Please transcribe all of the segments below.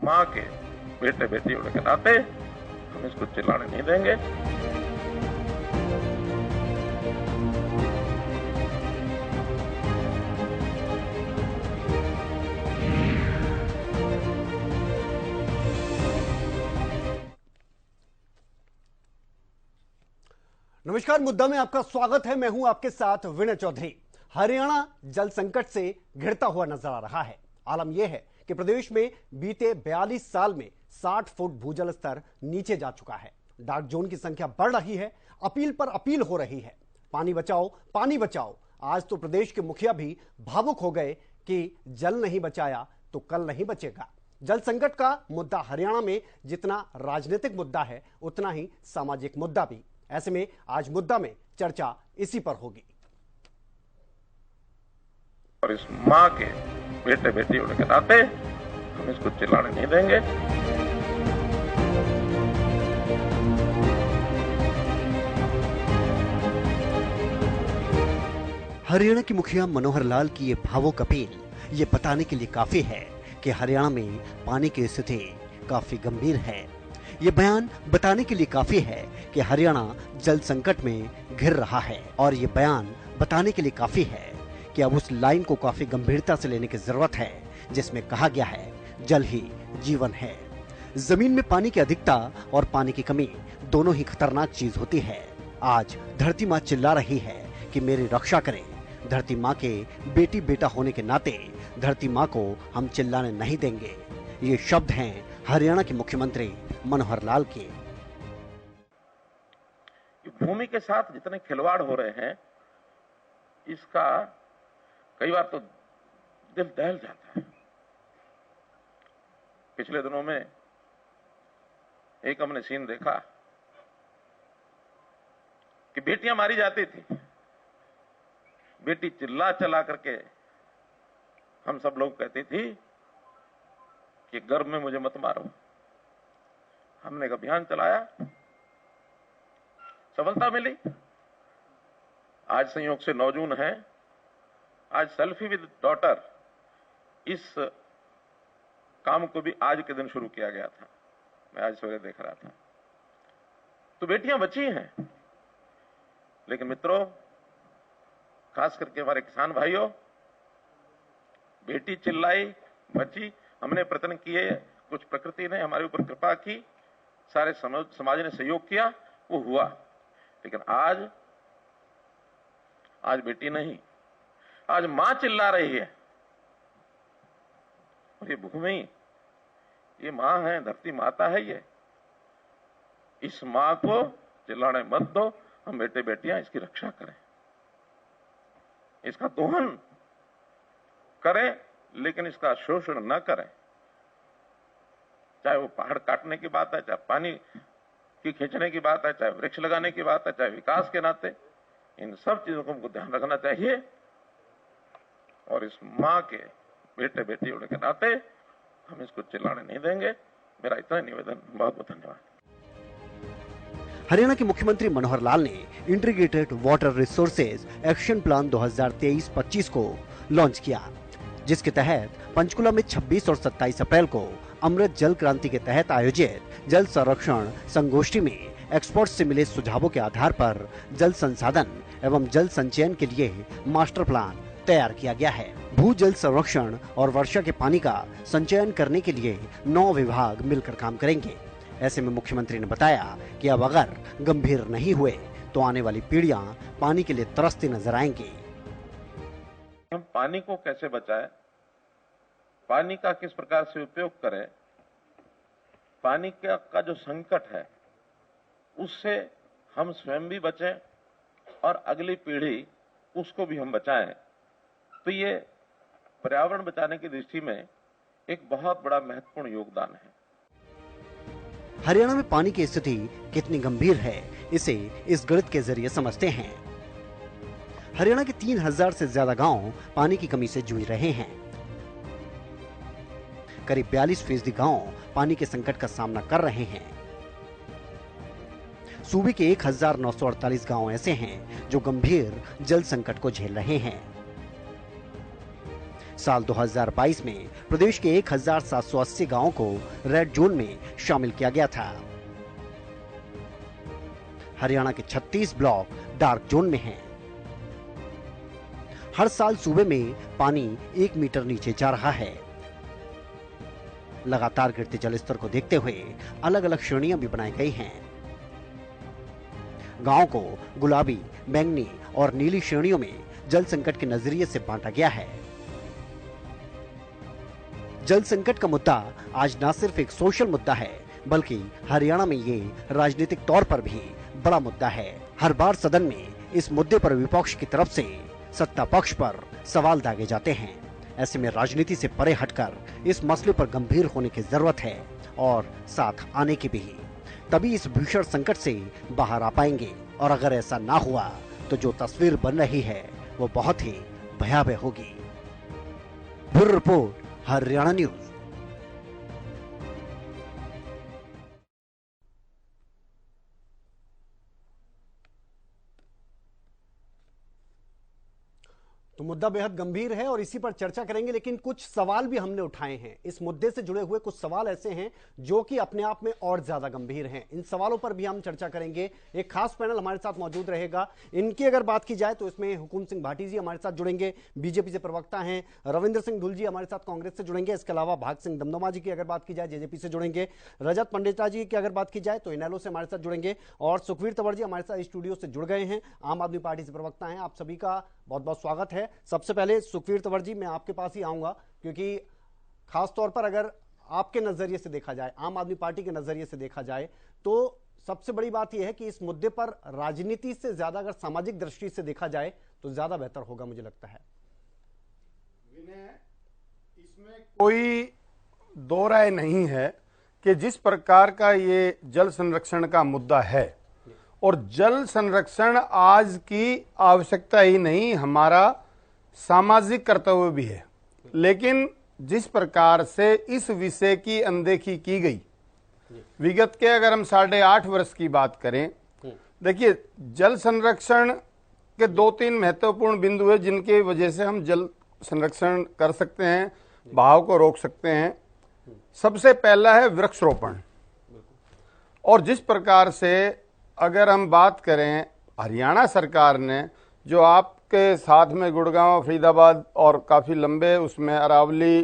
माँ के बेटे बेटी होने के नाते हम इसको चिल्लाने नहीं देंगे। नमस्कार, मुद्दा में आपका स्वागत है। मैं हूं आपके साथ विनय चौधरी। हरियाणा जल संकट से घिरता हुआ नजर आ रहा है। आलम यह है कि प्रदेश में बीते 42 साल में 60 फुट भूजल स्तर नीचे जा चुका है। डार्क जोन की संख्या बढ़ रही है। अपील पर अपील हो रही है। पानी बचाओ, पानी बचाओ। आज तो प्रदेश के मुखिया भी भावुक हो गए कि जल नहीं बचाया तो कल नहीं बचेगा। जल संकट का मुद्दा हरियाणा में जितना राजनीतिक मुद्दा है, उतना ही सामाजिक मुद्दा भी। ऐसे में आज मुद्दा में चर्चा इसी पर होगी। और इस माँ के बेटे बेटी होने के नाते हम इसको चिल्लाने नहीं देंगे। हरियाणा के मुखिया मनोहर लाल की ये भावुक अपील ये बताने के लिए काफी है कि हरियाणा में पानी की स्थिति काफी गंभीर है। ये बयान बताने के लिए काफी है कि हरियाणा जल संकट में घिर रहा है। और ये बयान बताने के लिए काफी है कि अब उस लाइन को काफी गंभीरता से लेने की जरूरत है जिसमें कहा गया है जल ही जीवन है। जमीन में पानी की अधिकता और पानी की कमी दोनों ही खतरनाक चीज होती है। आज धरती माँ चिल्ला रही है कि मेरी रक्षा करें। धरती माँ के बेटी बेटा होने के नाते धरती माँ को हम चिल्लाने नहीं देंगे। ये शब्द हैं हरियाणा के मुख्यमंत्री मनोहर लाल के। भूमि के साथ जितने खिलवाड़ हो रहे हैं, इसका कई बार तो दिल दहल जाता है। पिछले दिनों में एक हमने सीन देखा कि बेटियां मारी जाती थी। बेटी चिल्ला चला करके हम सब लोग कहती थी कि गर्भ में मुझे मत मारो। हमने एक अभियान चलाया, सफलता मिली। आज संयोग से 9 जून है। आज सेल्फी विद डॉटर, इस काम को भी आज के दिन शुरू किया गया था। मैं आज सवेरे देख रहा था। तो बेटियां बची हैं, लेकिन मित्रों, खास करके हमारे किसान भाइयों, बेटी चिल्लाई, बची। हमने प्रयत्न किए, कुछ प्रकृति ने हमारे ऊपर कृपा की, सारे समाज ने सहयोग किया, वो हुआ। लेकिन आज बेटी नहीं, आज मां चिल्ला रही है। और ये भूमि, ये मां है, धरती माता है। ये इस मां को चिल्लाने मत दो। हम बेटे बेटियां इसकी रक्षा करें, इसका दोहन करें, लेकिन इसका शोषण न करें। चाहे वो पहाड़ काटने की बात है, चाहे पानी की खींचने की बात है, चाहे वृक्ष लगाने की बात है, चाहे विकास के नाते, इन सब चीजों को हमको ध्यान रखना चाहिए। और इस मां के बेटे बेटी होने के नाते हम इसको चिल्लाने नहीं देंगे। मेरा इतना निवेदन। बहुत बहुत धन्यवाद। हरियाणा के मुख्यमंत्री मनोहर लाल ने integrated water resources action plan 2023-25 को लॉन्च किया, जिसके तहत पंचकुला में 26 और 27 अप्रैल को अमृत जल क्रांति के तहत आयोजित जल संरक्षण संगोष्ठी में एक्सपर्ट से मिले सुझावों के आधार पर जल संसाधन एवं जल संचयन के लिए मास्टर प्लान तैयार किया गया है। भू जल संरक्षण और वर्षा के पानी का संचयन करने के लिए 9 विभाग मिलकर काम करेंगे। ऐसे में मुख्यमंत्री ने बताया कि अब अगर गंभीर नहीं हुए तो आने वाली पीढ़ियां पानी के लिए तरसती नजर आएंगी। हम पानी को कैसे बचाएं, पानी का किस प्रकार से उपयोग करें, पानी का जो संकट है उससे हम स्वयं भी बचें और अगली पीढ़ी उसको भी हम बचाएं, तो ये पर्यावरण बचाने की दृष्टि में एक बहुत बड़ा महत्वपूर्ण योगदान है। हरियाणा में पानी की स्थिति कितनी गंभीर है, इसे इस गणित के जरिए समझते हैं। हरियाणा के 3000 से ज्यादा गांव पानी की कमी से जूझ रहे हैं। करीब 42% गांव पानी के संकट का सामना कर रहे हैं। सूबे के 1948 गांव ऐसे हैं जो गंभीर जल संकट को झेल रहे हैं। साल 2022 में प्रदेश के 1780 गांवों को रेड जोन में शामिल किया गया था। हरियाणा के 36 ब्लॉक डार्क जोन में हैं। हर साल सूबे में पानी 1 मीटर नीचे जा रहा है। लगातार गिरते जल स्तर को देखते हुए अलग अलग श्रेणियां भी बनाई गई हैं। गांव को गुलाबी, बैंगनी और नीली श्रेणियों में जल संकट के नजरिए से बांटा गया है। जल संकट का मुद्दा आज न सिर्फ एक सोशल मुद्दा है, बल्कि हरियाणा में ये राजनीतिक तौर पर भी बड़ा मुद्दा है। हर बार सदन में इस मुद्दे पर विपक्ष की तरफ से सत्ता पक्ष पर सवाल दागे जाते हैं। ऐसे में राजनीति से परे हटकर इस मसले पर गंभीर होने की जरूरत है और साथ आने की भी। तभी इस भीषण संकट से बाहर आ पाएंगे, और अगर ऐसा ना हुआ तो जो तस्वीर बन रही है वो बहुत ही भयावह होगी। Bureau report, Haryana news. तो मुद्दा बेहद गंभीर है और इसी पर चर्चा करेंगे, लेकिन कुछ सवाल भी हमने उठाए हैं। इस मुद्दे से जुड़े हुए कुछ सवाल ऐसे हैं जो कि अपने आप में और ज्यादा गंभीर हैं। इन सवालों पर भी हम चर्चा करेंगे। एक खास पैनल हमारे साथ मौजूद रहेगा। इनकी अगर बात की जाए तो इसमें हुकुम सिंह भाटी जी हमारे साथ जुड़ेंगे, बीजेपी से प्रवक्ता हैं। रविंद्र सिंह धुल जी हमारे साथ कांग्रेस से जुड़ेंगे। इसके अलावा भाग सिंह दमदमा जी की अगर बात की जाए जेजेपी से जुड़ेंगे। रजत पंडिता जी की अगर बात की जाए तो इनेलो से हमारे साथ जुड़ेंगे, और सुखवीर तंवर जी हमारे साथ स्टूडियो से जुड़ गए हैं, आम आदमी पार्टी से प्रवक्ता हैं। आप सभी का बहुत बहुत स्वागत है। सबसे पहले सुखवीर तंवर जी, मैं आपके पास ही आऊंगा, क्योंकि खास तौर पर अगर आपके नजरिए से देखा जाए, आम आदमी पार्टी के नजरिए से देखा जाए, तो सबसे बड़ी बात यह है कि इस मुद्दे पर राजनीति से ज्यादा अगर सामाजिक दृष्टि से देखा जाए तो ज्यादा बेहतर होगा, मुझे लगता है। विनय, इसमें कोई दो राय नहीं है कि जिस प्रकार का ये जल संरक्षण का मुद्दा है, और जल संरक्षण आज की आवश्यकता ही नहीं, हमारा सामाजिक कर्तव्य भी है। लेकिन जिस प्रकार से इस विषय की अनदेखी की गई, विगत के अगर हम 8.5 वर्ष की बात करें, देखिए जल संरक्षण के 2-3 महत्वपूर्ण बिंदु है जिनकी वजह से हम जल संरक्षण कर सकते हैं, बहाव को रोक सकते हैं। सबसे पहला है वृक्षारोपण। और जिस प्रकार से अगर हम बात करें, हरियाणा सरकार ने जो आपके साथ में गुड़गांव, फरीदाबाद और काफी लंबे उसमें अरावली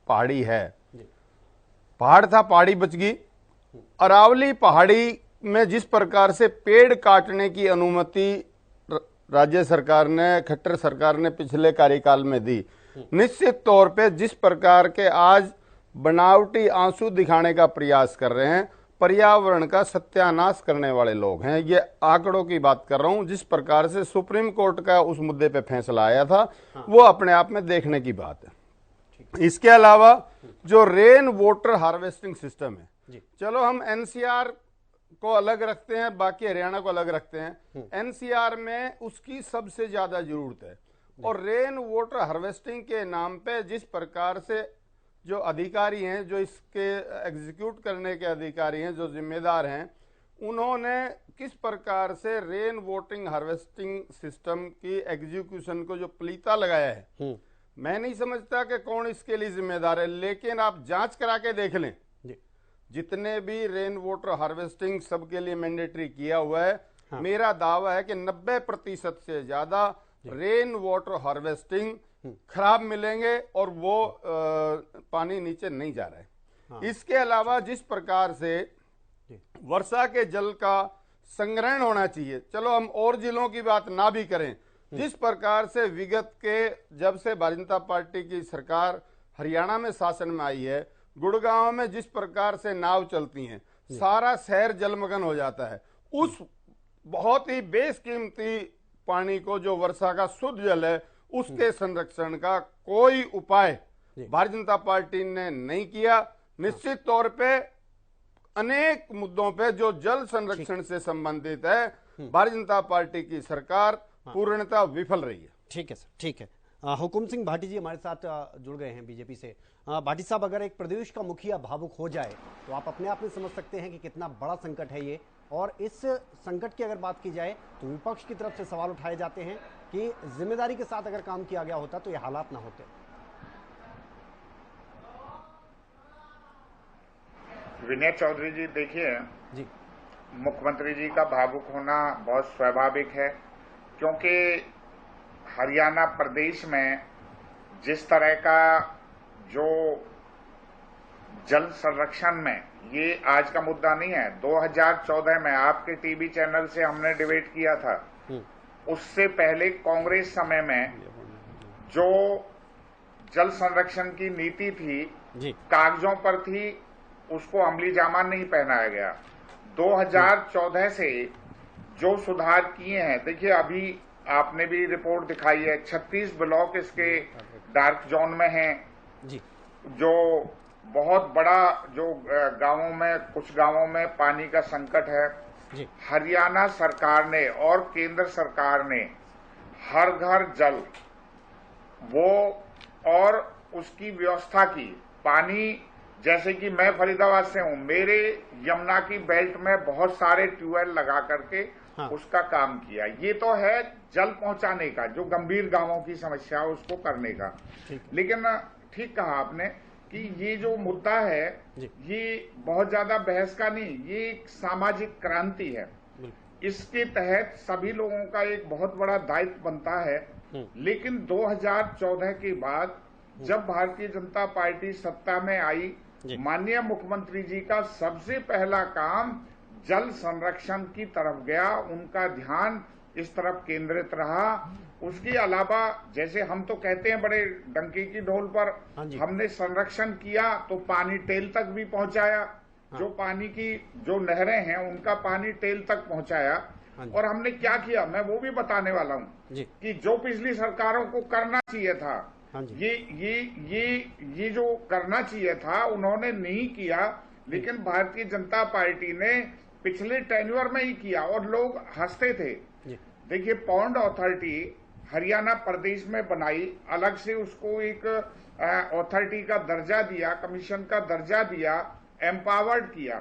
पहाड़ी है, पहाड़ था, पहाड़ी बच गई। अरावली पहाड़ी में जिस प्रकार से पेड़ काटने की अनुमति राज्य सरकार ने, खट्टर सरकार ने पिछले कार्यकाल में दी, निश्चित तौर पे जिस प्रकार के आज बनावटी आंसू दिखाने का प्रयास कर रहे हैं, पर्यावरण का सत्यानाश करने वाले लोग हैं। ये आंकड़ों की बात कर रहा हूं। जिस प्रकार से सुप्रीम कोर्ट का उस मुद्दे पे फैसला आया था, वो अपने आप में देखने की बात है। इसके अलावा जो रेन वाटर हार्वेस्टिंग सिस्टम है, चलो हम एनसीआर को अलग रखते हैं, बाकी हरियाणा को अलग रखते हैं। एनसीआर में उसकी सबसे ज्यादा जरूरत है, और रेन वाटर हार्वेस्टिंग के नाम पे जिस प्रकार से जो अधिकारी हैं, जो इसके एग्जीक्यूट करने के अधिकारी हैं, जो जिम्मेदार हैं, उन्होंने किस प्रकार से रेन वाटर हार्वेस्टिंग सिस्टम की एग्जीक्यूशन को जो पलीता लगाया है, मैं नहीं समझता कि कौन इसके लिए जिम्मेदार है। लेकिन आप जांच करा के देख लें, जितने भी रेन वाटर हार्वेस्टिंग सबके लिए मैंडेटरी किया हुआ है, मेरा दावा है कि 90% से ज्यादा रेन वाटर हार्वेस्टिंग खराब मिलेंगे और वो पानी नीचे नहीं जा रहा है। इसके अलावा जिस प्रकार से वर्षा के जल का संग्रहण होना चाहिए, चलो हम और जिलों की बात ना भी करें, जिस प्रकार से विगत के जब से भारतीय जनता पार्टी की सरकार हरियाणा में शासन में आई है, गुड़गांव में जिस प्रकार से नाव चलती हैं, सारा शहर जलमग्न हो जाता है। उस बहुत ही बेशकीमती पानी को, जो वर्षा का शुद्ध जल है, उसके संरक्षण का कोई उपाय भारतीय जनता पार्टी ने नहीं किया। निश्चित तौर पे अनेक मुद्दों पे जो जल संरक्षण से संबंधित है, भारतीय जनता पार्टी की सरकार पूर्णतः विफल रही है। ठीक है सर, ठीक है। हुकुम सिंह भाटी जी हमारे साथ जुड़ गए हैं बीजेपी से। भाटी साहब, अगर एक प्रदेश का मुखिया भावुक हो जाए तो आप अपने आप में समझ सकते हैं कि कितना बड़ा संकट है ये। और इस संकट की अगर बात की जाए तो विपक्ष की तरफ से सवाल उठाए जाते हैं कि जिम्मेदारी के साथ अगर काम किया गया होता तो ये हालात ना होते। विनय चौधरी जी, देखिए जी मुख्यमंत्री जी का भावुक होना बहुत स्वाभाविक है, क्योंकि हरियाणा प्रदेश में जिस तरह का जो जल संरक्षण में, ये आज का मुद्दा नहीं है, 2014 में आपके टीवी चैनल से हमने डिबेट किया था। उससे पहले कांग्रेस समय में जो जल संरक्षण की नीति थी जी कागजों पर थी, उसको अमली जामा नहीं पहनाया गया। 2014 से जो सुधार किए हैं, देखिए अभी आपने भी रिपोर्ट दिखाई है, 36 ब्लॉक इसके डार्क जोन में हैं जी जो बहुत बड़ा, जो गांवों में, कुछ गांवों में पानी का संकट है। जी हरियाणा सरकार ने और केंद्र सरकार ने हर घर जल वो और उसकी व्यवस्था की। पानी, जैसे कि मैं फरीदाबाद से हूं, मेरे यमुना की बेल्ट में बहुत सारे ट्यूबवेल लगा करके उसका काम किया। ये तो है जल पहुंचाने का, जो गंभीर गांवों की समस्या है उसको करने का। लेकिन ठीक कहा आपने कि ये जो मुद्दा है ये बहुत ज्यादा बहस का नहीं, ये एक सामाजिक क्रांति है। इसके तहत सभी लोगों का एक बहुत बड़ा दायित्व बनता है। लेकिन 2014 के बाद जब भारतीय जनता पार्टी सत्ता में आई, माननीय मुख्यमंत्री जी का सबसे पहला काम जल संरक्षण की तरफ गया, उनका ध्यान इस तरफ केंद्रित रहा। उसके अलावा, जैसे हम तो कहते हैं बड़े डंके की ढोल पर, हमने संरक्षण किया तो पानी टेल तक भी पहुंचाया। जो पानी की जो नहरें हैं उनका पानी टेल तक पहुंचाया। और हमने क्या किया, मैं वो भी बताने वाला हूं कि जो पिछली सरकारों को करना चाहिए था, ये जो करना चाहिए था उन्होंने नहीं किया, लेकिन भारतीय जनता पार्टी ने पिछले टेन्योर में ही किया और लोग हंसते थे। देखिए, पॉन्ड अथॉरिटी हरियाणा प्रदेश में बनाई, अलग से उसको एक अथॉरिटी का दर्जा दिया, कमीशन का दर्जा दिया, एम्पावर्ड किया।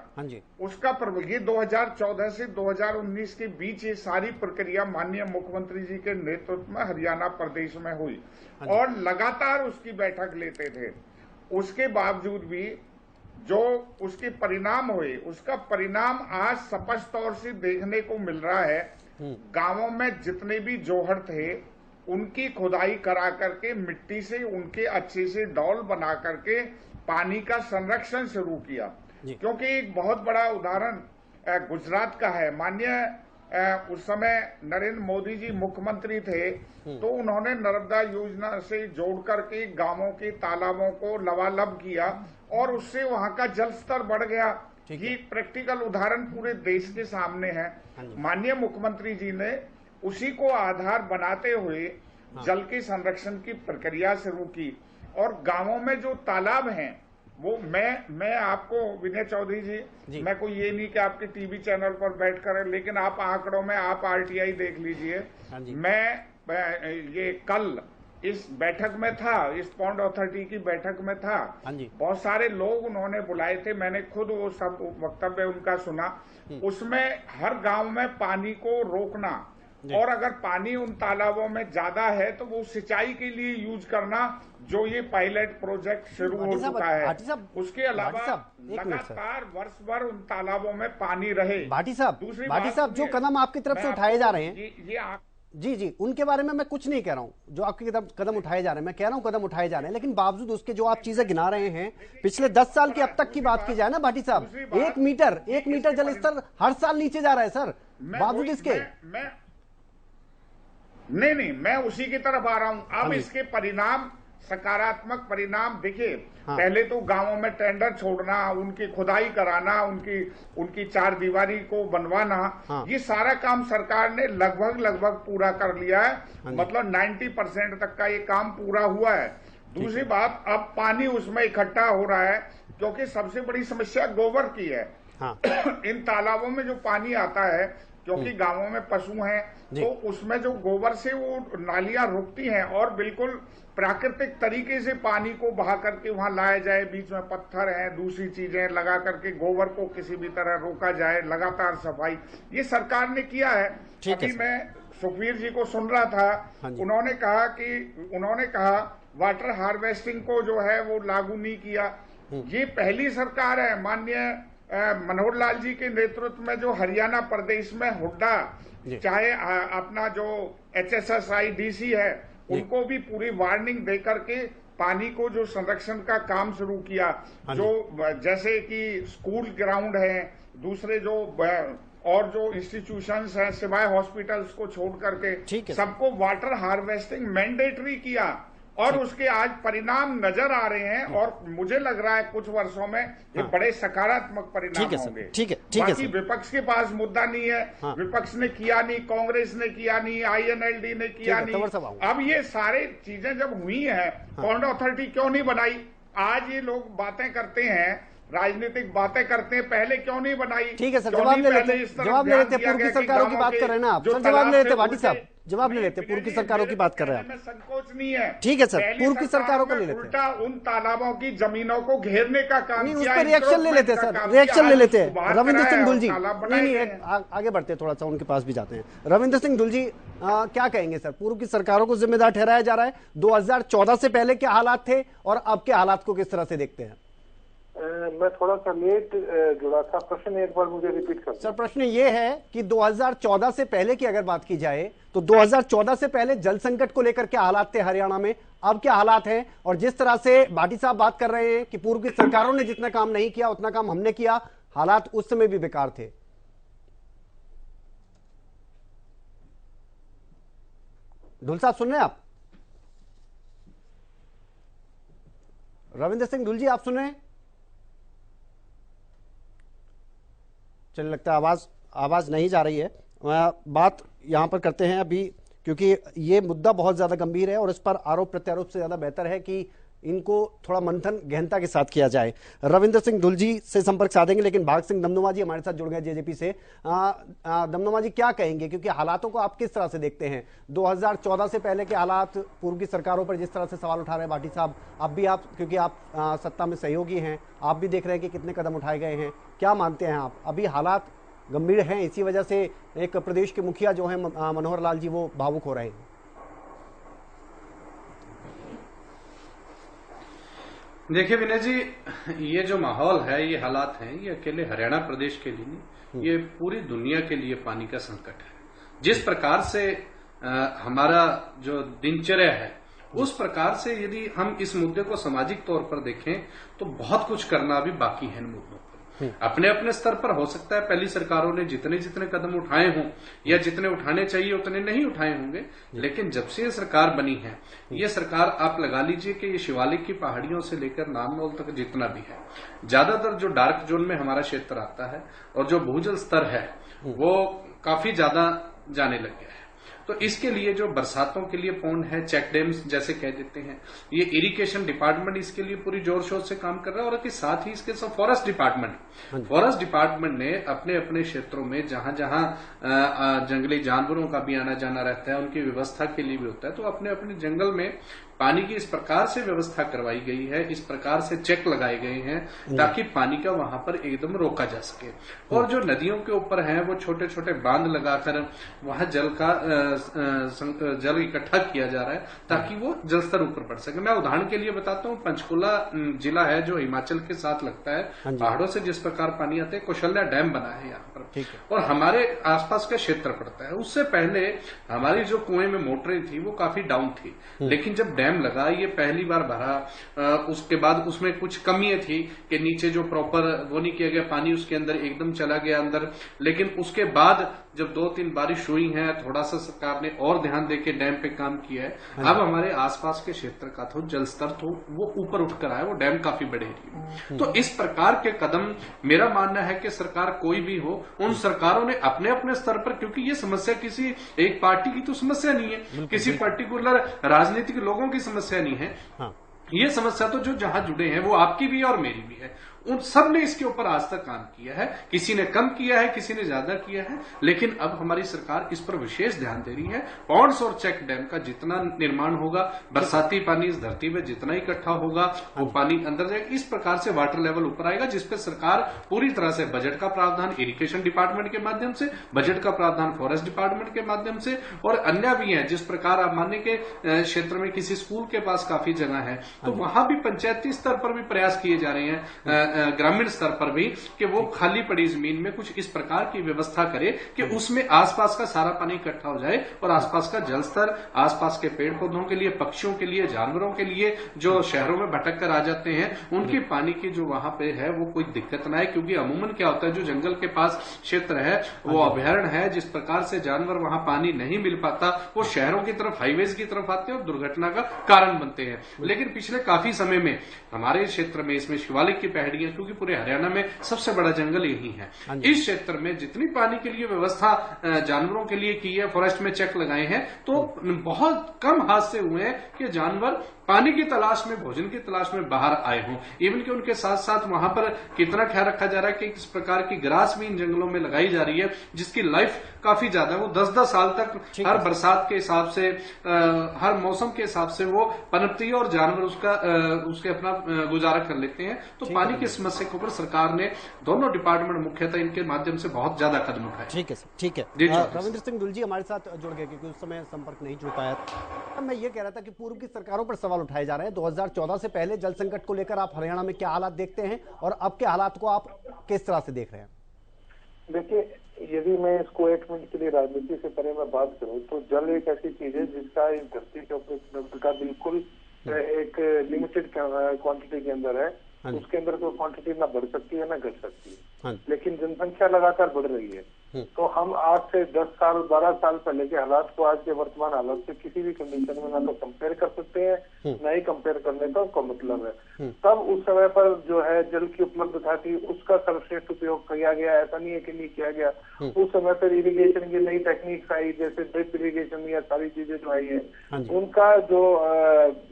उसका ये 2014 से 2019 के बीच ये सारी प्रक्रिया माननीय मुख्यमंत्री जी के नेतृत्व में हरियाणा प्रदेश में हुई और लगातार उसकी बैठक लेते थे। उसके बावजूद भी जो उसके परिणाम हुए, उसका परिणाम आज स्पष्ट तौर से देखने को मिल रहा है। गांवों में जितने भी जोहड़ थे उनकी खुदाई करा करके मिट्टी से उनके अच्छे से डॉल बना करके पानी का संरक्षण शुरू किया। क्योंकि एक बहुत बड़ा उदाहरण गुजरात का है। माननीय उस समय नरेंद्र मोदी जी मुख्यमंत्री थे, तो उन्होंने नर्मदा योजना से जोड़ करके गांवों के तालाबों को लबालब किया और उससे वहां का जल स्तर बढ़ गया। ये प्रैक्टिकल उदाहरण पूरे देश के सामने है। माननीय मुख्यमंत्री जी ने उसी को आधार बनाते हुए जल के संरक्षण की प्रक्रिया शुरू की और गांवों में जो तालाब हैं वो मैं आपको विनय चौधरी जी, मैं कोई ये नहीं कि आपके टीवी चैनल पर बैठ कर, लेकिन आप आंकड़ों में आप आरटीआई देख लीजिए। मैं ये कल इस बैठक में था, इस पॉन्ड अथॉरिटी की बैठक में था। बहुत सारे लोग उन्होंने बुलाए थे, मैंने खुद वो सब वक्तव्य उनका सुना। उसमें हर गांव में पानी को रोकना और अगर पानी उन तालाबों में ज्यादा है तो वो सिंचाई के लिए यूज करना, जो ये पायलट प्रोजेक्ट शुरू हो चुका है। उसके अलावा लगातार वर्ष भर उन तालाबों में पानी रहे। भाटी साहब, जो कदम आपकी तरफ से उठाए जा रहे हैं, जी, उनके बारे में मैं कुछ नहीं कह रहा हूं। जो आपके कदम उठाए जा रहे हैं, मैं कह रहा हूं कदम उठाए जा रहे हैं, लेकिन बावजूद उसके जो आप चीजें गिना रहे हैं, पिछले 10 साल की अब तक की बात की जाए ना भाटी साहब, 1 मीटर जल स्तर हर साल नीचे जा रहा है सर, बावजूद इसके। नहीं, मैं उसी की तरफ आ रहा हूं। अब इसके परिणाम, सकारात्मक परिणाम देखिए। पहले तो गांवों में टेंडर छोड़ना, उनकी खुदाई कराना, उनकी चार दीवारी को बनवाना, ये सारा काम सरकार ने लगभग पूरा कर लिया है। मतलब 90% तक का ये काम पूरा हुआ है। दूसरी बात, अब पानी उसमें इकट्ठा हो रहा है, क्योंकि सबसे बड़ी समस्या गोबर की है। इन तालाबों में जो पानी आता है, क्योंकि गांवों में पशु हैं, तो उसमें जो गोबर से वो नालियां रुकती हैं और बिल्कुल प्राकृतिक तरीके से पानी को बहा करके वहां लाया जाए। बीच में पत्थर हैं, दूसरी चीजें लगा करके गोबर को किसी भी तरह रोका जाए। लगातार सफाई ये सरकार ने किया है। अभी मैं सुखबीर जी को सुन रहा था, उन्होंने कहा वाटर हार्वेस्टिंग को जो है वो लागू नहीं किया। ये पहली सरकार है माननीय मनोहर लाल जी के नेतृत्व में जो हरियाणा प्रदेश में हुड्डा, चाहे अपना जो HSSI DC है, उनको भी पूरी वार्निंग देकर के पानी को जो संरक्षण का काम शुरू किया, जो जैसे कि स्कूल ग्राउंड है, दूसरे जो और जो इंस्टीट्यूशंस हैं सिवाय हॉस्पिटल्स को छोड़ करके सबको वाटर हार्वेस्टिंग मैंडेटरी किया और उसके आज परिणाम नजर आ रहे हैं और मुझे लग रहा है कुछ वर्षों में ये बड़े सकारात्मक परिणाम होंगे। ठीक है बाकी विपक्ष के पास मुद्दा नहीं है, विपक्ष ने किया नहीं, कांग्रेस ने किया नहीं, INLD ने किया नहीं। अब ये सारे चीजें जब हुई हैं, पॉन्ड अथॉरिटी क्यों नहीं बनाई? आज ये लोग बातें करते हैं, राजनीतिक बातें करते हैं, पहले क्यों नहीं बनाई? ठीक है सर, जवाब ले लेते पूर्व की सरकारों की बात कर रहे हैं ना आप सर, जवाब ले लेते भाटी साहब, जवाब ले लेते पूर्व की सरकारों की बात कर रहे हैं। संकोच नहीं है। ठीक है सर, पूर्व की सरकारों को ले लेते, उल्टा उन तालाबों की जमीनों को घेरने का काम किया। उस पर रिएक्शन ले लेते सर, रिएक्शन ले लेते हैं। रविंद्र सिंह धुल जी, नहीं आगे बढ़ते, थोड़ा सा उनके पास भी जाते हैं। रविंद्र सिंह धुल जी क्या कहेंगे सर, पूर्व की सरकारों को जिम्मेदार ठहराया जा रहा है, 2014 से पहले क्या हालात थे और अब के हालात को किस तरह से देखते हैं? मैं थोड़ा सा लेट जुड़ा था, प्रश्न एक बार मुझे रिपीट कर। सर प्रश्न ये है कि 2014 से पहले की अगर बात की जाए तो 2014 से पहले जल संकट को लेकर क्या हालात थे हरियाणा में, अब क्या हालात हैं? और जिस तरह से भाटी साहब बात कर रहे हैं कि पूर्व की सरकारों ने जितना काम नहीं किया उतना काम हमने किया, हालात उस समय भी बेकार थे। धुल साहब सुन रहे हैं आप? रविंद्र सिंह धुल जी आप सुन रहे हैं? चलिए लगता है आवाज नहीं जा रही है। बात यहां पर करते हैं अभी, क्योंकि ये मुद्दा बहुत ज्यादा गंभीर है और इस पर आरोप प्रत्यारोप से ज्यादा बेहतर है कि इनको थोड़ा मंथन गहनता के साथ किया जाए। रविंद्र सिंह धुल जी से संपर्क साधेंगे, लेकिन भाग सिंह दमदमा जी हमारे साथ जुड़ गए JJP से। दमदमा जी क्या कहेंगे, क्योंकि हालातों को आप किस तरह से देखते हैं? 2014 से पहले के हालात, पूर्व की सरकारों पर जिस तरह से सवाल उठा रहे हैं भाटी साहब, अब भी आप, क्योंकि आप सत्ता में सहयोगी हैं, आप भी देख रहे हैं कि कितने कदम उठाए गए हैं, क्या मानते हैं आप? अभी हालात गंभीर हैं, इसी वजह से एक प्रदेश के मुखिया जो है मनोहर लाल जी वो भावुक हो रहे हैं। देखिए विनय जी, ये जो माहौल है, ये हालात हैं, ये अकेले हरियाणा प्रदेश के लिए नहीं, ये पूरी दुनिया के लिए पानी का संकट है। जिस प्रकार से हमारा जो दिनचर्या है, उस प्रकार से यदि हम इस मुद्दे को सामाजिक तौर पर देखें तो बहुत कुछ करना अभी बाकी है इन मुद्दों पर। अपने अपने स्तर पर हो सकता है पहली सरकारों ने जितने जितने कदम उठाए हों या जितने उठाने चाहिए उतने नहीं उठाए होंगे, लेकिन जब से ये सरकार बनी है, ये सरकार आप लगा लीजिए कि ये शिवालिक की पहाड़ियों से लेकर नारनौल तक जितना भी है, ज्यादातर जो डार्क जोन में हमारा क्षेत्र आता है और जो भूजल स्तर है वो काफी ज्यादा जाने लग गया है। तो इसके लिए जो बरसातों के लिए पौंड है, चेक डैम्स जैसे कह देते हैं, ये इरिगेशन डिपार्टमेंट इसके लिए पूरी जोर शोर से काम कर रहा है और साथ ही इसके साथ फॉरेस्ट डिपार्टमेंट ने अपने अपने क्षेत्रों में जहां जहां जंगली जानवरों का भी आना जाना रहता है, उनकी व्यवस्था के लिए भी होता है, तो अपने अपने जंगल में पानी की इस प्रकार से व्यवस्था करवाई गई है, इस प्रकार से चेक लगाए गए हैं ताकि पानी का वहां पर एकदम रोका जा सके। और जो नदियों के ऊपर है वो छोटे छोटे बांध लगाकर वहां जल इकट्ठा किया जा रहा है ताकि वो जल स्तर ऊपर बढ़ सके। मैं उदाहरण के लिए बताता हूँ, पंचकुला जिला है जो हिमाचल के साथ लगता है, पहाड़ों से जिस प्रकार पानी आता है, कौशल्या डैम बना है यहाँ पर और हमारे आसपास का क्षेत्र पड़ता है। उससे पहले हमारी जो कुएं में मोटरें थी वो काफी डाउन थी, लेकिन जब डैम लगा, ये पहली बार भरा, उसके बाद उसमें कुछ कमियां थी कि नीचे जो प्रॉपर वो नहीं किया गया, पानी उसके अंदर एकदम चला गया अंदर। लेकिन उसके बाद जब 2-3 बारिश हुई है, थोड़ा सा सरकार ने और ध्यान देके डैम पे काम किया है, अब हमारे आसपास के क्षेत्र का तो जल स्तर तो वो ऊपर उठकर आया, वो डैम काफी बड़े रही। तो इस प्रकार के कदम मेरा मानना है कि सरकार कोई भी हो, उन सरकारों ने अपने अपने स्तर पर, क्योंकि ये समस्या किसी एक पार्टी की तो समस्या नहीं है, किसी पर्टिकुलर राजनीतिक लोगों की समस्या नहीं है, ये समस्या तो जो जहां जुड़े हैं वो आपकी भी है और मेरी भी है। उन सब ने इसके ऊपर आज तक काम किया है, किसी ने कम किया है, किसी ने ज्यादा किया है, लेकिन अब हमारी सरकार इस पर विशेष ध्यान दे रही है। पॉन्ड्स और चेक डैम का जितना निर्माण होगा, बरसाती पानी इस धरती में जितना इकट्ठा होगा वो पानी अंदर जाएगा, इस प्रकार से वाटर लेवल ऊपर आएगा, जिसपे सरकार पूरी तरह से बजट का प्रावधान इरिगेशन डिपार्टमेंट के माध्यम से, बजट का प्रावधान फॉरेस्ट डिपार्टमेंट के माध्यम से और अन्य भी है। जिस प्रकार आप मानने के क्षेत्र में किसी स्कूल के पास काफी जगह है तो वहां भी पंचायती स्तर पर भी प्रयास किए जा रहे हैं ग्रामीण स्तर पर भी कि वो खाली पड़ी जमीन में कुछ इस प्रकार की व्यवस्था करे कि उसमें आसपास का सारा पानी इकट्ठा हो जाए और आसपास का जल स्तर, आसपास के पेड़ पौधों के लिए, पक्षियों के लिए, जानवरों के लिए जो शहरों में भटक कर आ जाते हैं, उनकी पानी की जो वहां पे है वो कोई दिक्कत ना है। क्योंकि अमूमन क्या होता है, जो जंगल के पास क्षेत्र है वो अभयारण्य है, जिस प्रकार से जानवर वहां पानी नहीं मिल पाता, वो शहरों की तरफ, हाईवेज की तरफ आते हैं और दुर्घटना का कारण बनते हैं। लेकिन पिछले काफी समय में हमारे क्षेत्र में, इसमें शिवालिक की पहाड़ियां, क्योंकि पूरे हरियाणा में सबसे बड़ा जंगल यही है, इस क्षेत्र में जितनी पानी के लिए व्यवस्था जानवरों के लिए की है, फॉरेस्ट में चेक लगाए हैं, तो बहुत कम हादसे हुए हैं कि जानवर पानी की तलाश में, भोजन की तलाश में बाहर आए हों। इवन कि उनके साथ साथ वहां पर कितना ख्याल रखा जा रहा है कि किस प्रकार की ग्रास भी इन जंगलों में लगाई जा रही है, जिसकी लाइफ काफी ज्यादा, वो 10-10 साल तक हर बरसात के हिसाब से, हर मौसम के हिसाब से वो पनपती है और जानवर उसके अपना गुजारा कर लेते हैं। तो पानी की समस्या के ऊपर सरकार ने, दोनों डिपार्टमेंट मुख्यतः इनके माध्यम से बहुत ज्यादा कदम उठाए। ठीक है सर, ठीक है। रविंद्र सिंह दुल जी हमारे साथ जुड़ गए क्योंकि उस समय संपर्क नहीं जुड़ पाया। अब मैं ये कह रहा था कि पूर्व की सरकारों पर सवाल उठाए जा रहे हैं। 2014 से पहले जल संकट को लेकर आप हरियाणा में क्या हालात देखते हैं और अब के हालात को आप किस तरह से देख रहे हैं? देखिए, यदि मैं इसको 1 मिनट के लिए राजनीति से परे मैं बात करूं तो जल एक ऐसी चीज है जिसका इस धरती के ऊपर उपलब्ध का बिल्कुल एक लिमिटेड क्वांटिटी के अंदर है। उसके अंदर कोई क्वांटिटी ना बढ़ सकती है ना घट सकती है, लेकिन जनसंख्या लगातार बढ़ रही है। तो हम आज से 10 साल 12 साल पहले के हालात को आज के वर्तमान हालात से किसी भी कंडीशन में ना तो कंपेयर कर सकते हैं, ना ही कंपेयर करने का मतलब है। तब उस समय पर जो है जल की उपलब्धता थी, उसका सर्वश्रेष्ठ उपयोग किया गया, ऐसा नहीं है कि नहीं किया गया। उस समय पर इरिगेशन की नई टेक्निक्स आई, जैसे ड्रिप इरिगेशन या सारी चीजें जो आई है, उनका जो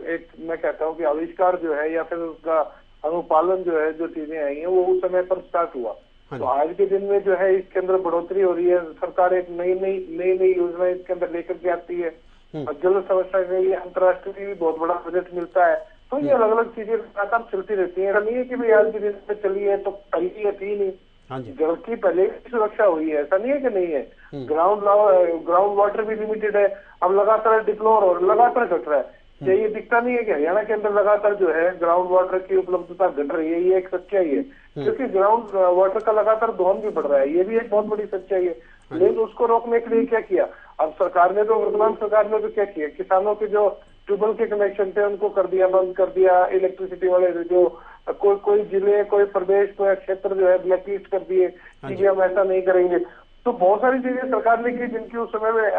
एक मैं कहता हूँ कि आविष्कार जो है या फिर उसका अनुपालन जो है, जो चीजें आई है, वो उस समय पर स्टार्ट हुआ। तो आज के दिन में जो है इसके अंदर बढ़ोतरी हो रही है। सरकार एक नई योजना इसके अंदर लेकर के आती है और जल संरक्षण के लिए अंतर्राष्ट्रीय भी बहुत बड़ा बजट मिलता है। तो ये अलग अलग चीजें लगातार चलती रहती है। ऐसा नहीं है कि भाई आज के दिन में चली है तो पहली है थी नहीं, जल की पहले भी सुरक्षा हुई है, ऐसा नहीं है कि नहीं है। ग्राउंड वाटर भी लिमिटेड है, अब लगातार डिप्लोर और लगातार घट रहा है। ये दिखता नहीं है कि हरियाणा के अंदर लगातार जो है ग्राउंड वाटर की उपलब्धता घट रही है, ये एक सच्चाई है। क्योंकि ग्राउंड वाटर का लगातार दोहन भी बढ़ रहा है, ये भी एक बहुत बड़ी सच्चाई है। लेकिन उसको रोकने के लिए क्या किया अब सरकार ने? तो वर्तमान सरकार ने तो क्या किया, किसानों के जो ट्यूबवेल के कनेक्शन थे उनको कर दिया, बंद कर दिया। इलेक्ट्रिसिटी वाले जो कोई जिले, कोई प्रदेश, कोई क्षेत्र जो है ब्लैकलिस्ट कर दिए कि हम ऐसा नहीं करेंगे। तो बहुत सारी चीजें सरकार ने की जिनकी उस समय में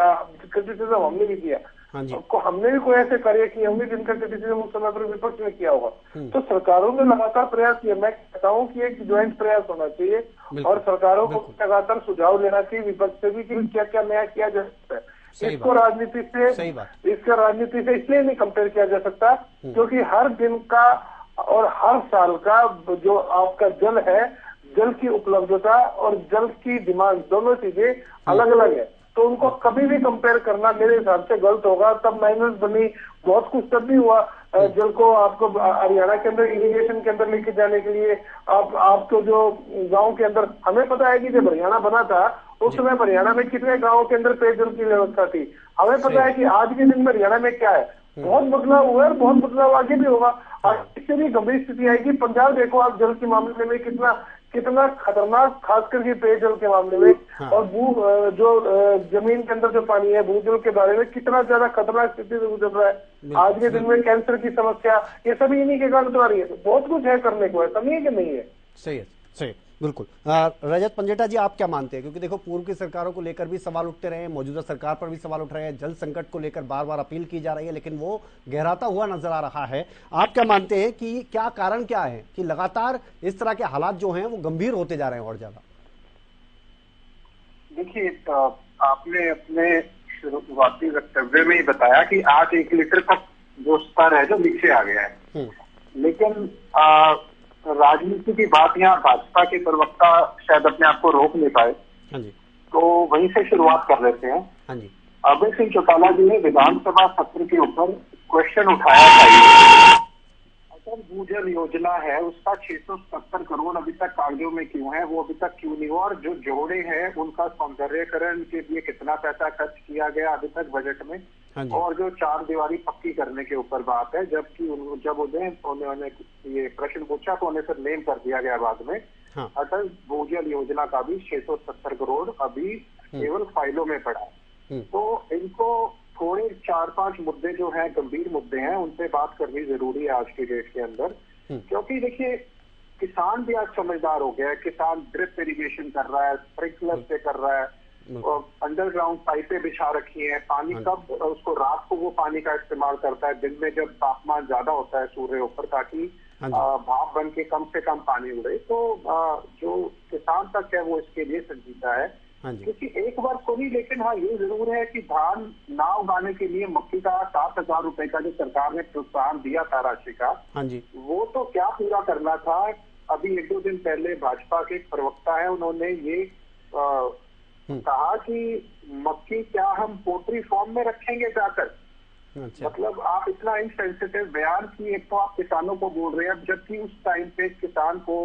क्रिटिसिज्म हमने भी किया। हमने भी कोई ऐसे कार्य किए होंगे जिनका क्रिटिसिज्म उस समय पर विपक्ष ने किया होगा। तो सरकारों ने लगातार प्रयास किया। मैं कहता हूँ कि एक ज्वाइंट प्रयास होना चाहिए और सरकारों को लगातार सुझाव लेना चाहिए विपक्ष से भी कि क्या क्या नया किया जा सकता है। इसको राजनीति से इसलिए नहीं कंपेयर किया जा सकता क्योंकि हर दिन का और हर साल का जो आपका जल है, जल की उपलब्धता और जल की डिमांड, दोनों चीजें अलग अलग है। तो उनको कभी भी कंपेयर करना मेरे हिसाब से गलत होगा। तब माइनस बनी, बहुत कुछ तब भी हुआ। जल को आपको हरियाणा के अंदर इरिगेशन के अंदर लेके जाने के लिए आपको जो गांव के अंदर, हमें पता है कि जब हरियाणा बना था उस समय हरियाणा में कितने गाँव के अंदर पेयजल की व्यवस्था थी। हमें पता है कि आज के दिन में हरियाणा में क्या है। बहुत बदलाव हुआ है और बहुत बदलाव आगे भी होगा। और इससे भी गंभीर स्थिति आएगी। पंजाब देखो आप, जल के मामले में कितना खतरनाक, खास करके पेयजल के मामले में। और जो जमीन के अंदर जो पानी है, भूजल के बारे में कितना ज्यादा खतरनाक स्थिति से गुजर रहा है। आज के दिन में कैंसर की समस्या, ये सभी इन्हीं के कारण तो आ रही है। बहुत कुछ है करने को, ऐसा नहीं है कि नहीं है। सही है, सही, बिल्कुल। रजत पंजेटा जी, आप क्या मानते हैं? क्योंकि देखो पूर्व की सरकारों को लेकर भी सवाल उठते रहे हैं, मौजूदा सरकार पर भी सवाल उठ रहे हैं, जल संकट को लेकर बार बार अपील की जा रही है, लेकिन वो गहराता हुआ नजर आ रहा है। आप क्या मानते हैं कि क्या कारण क्या है कि लगातार इस तरह के हालात जो हैं वो गंभीर होते जा रहे हैं और ज्यादा? देखिए, आपने अपने शुरुआती वक्तव्य में ही बताया कि आज 1 लीटर तक जो स्तर है जो नीचे आ गया है। लेकिन राजनीति की बात यहाँ भाजपा के प्रवक्ता शायद अपने आप को रोक नहीं पाए, तो वहीं से शुरुआत कर लेते हैं। अभय सिंह चौटाला जी ने विधानसभा सत्र के ऊपर क्वेश्चन उठाया था, अटल भूजल योजना है उसका 677 करोड़ अभी तक कागजों में क्यों है, वो अभी तक क्यों नहीं हुआ, और जो जोड़े हैं उनका सौंदर्यकरण के लिए कितना पैसा खर्च किया गया अभी तक बजट में, हाँ जी। और जो 4 दीवारी पक्की करने के ऊपर बात है, जबकि जब उन्होंने ये प्रश्न पूछा तो उन्हें फिर नेम कर दिया गया बाद में। हाँ। अटल भूजल योजना का भी 670 करोड़ अभी केवल फाइलों में पड़ा है। तो इनको थोड़े 4-5 मुद्दे जो हैं, गंभीर मुद्दे हैं, उन पे बात करनी जरूरी है आज के डेट के अंदर। क्योंकि देखिए, किसान भी आज समझदार हो गया है। किसान ड्रिप इरिगेशन कर रहा है, स्प्रिंकलर से कर रहा है, और अंडरग्राउंड पाइपें बिछा रखी हैं। पानी कब उसको रात को वो पानी का इस्तेमाल करता है, दिन में जब तापमान ज्यादा होता है सूर्य ऊपर, ताकि भाप बन के कम से कम पानी उड़े। तो जो किसान तक है वो इसके लिए संजीदा है, क्योंकि एक बार तो नहीं, लेकिन हाँ ये जरूर है कि धान ना उगाने के लिए मक्की का 7,000 रुपए का जो सरकार ने प्रोत्साहन दिया था राशि का, वो तो क्या पूरा करना था। अभी 1-2 दिन पहले भाजपा के एक प्रवक्ता है, उन्होंने ये कहा कि मक्की क्या हम पोल्ट्री फार्म में रखेंगे जाकर। अच्छा। मतलब आप इतना इनसेंसिटिव बयान की, एक तो आप किसानों को बोल रहे हैं, जबकि उस टाइम पे किसान को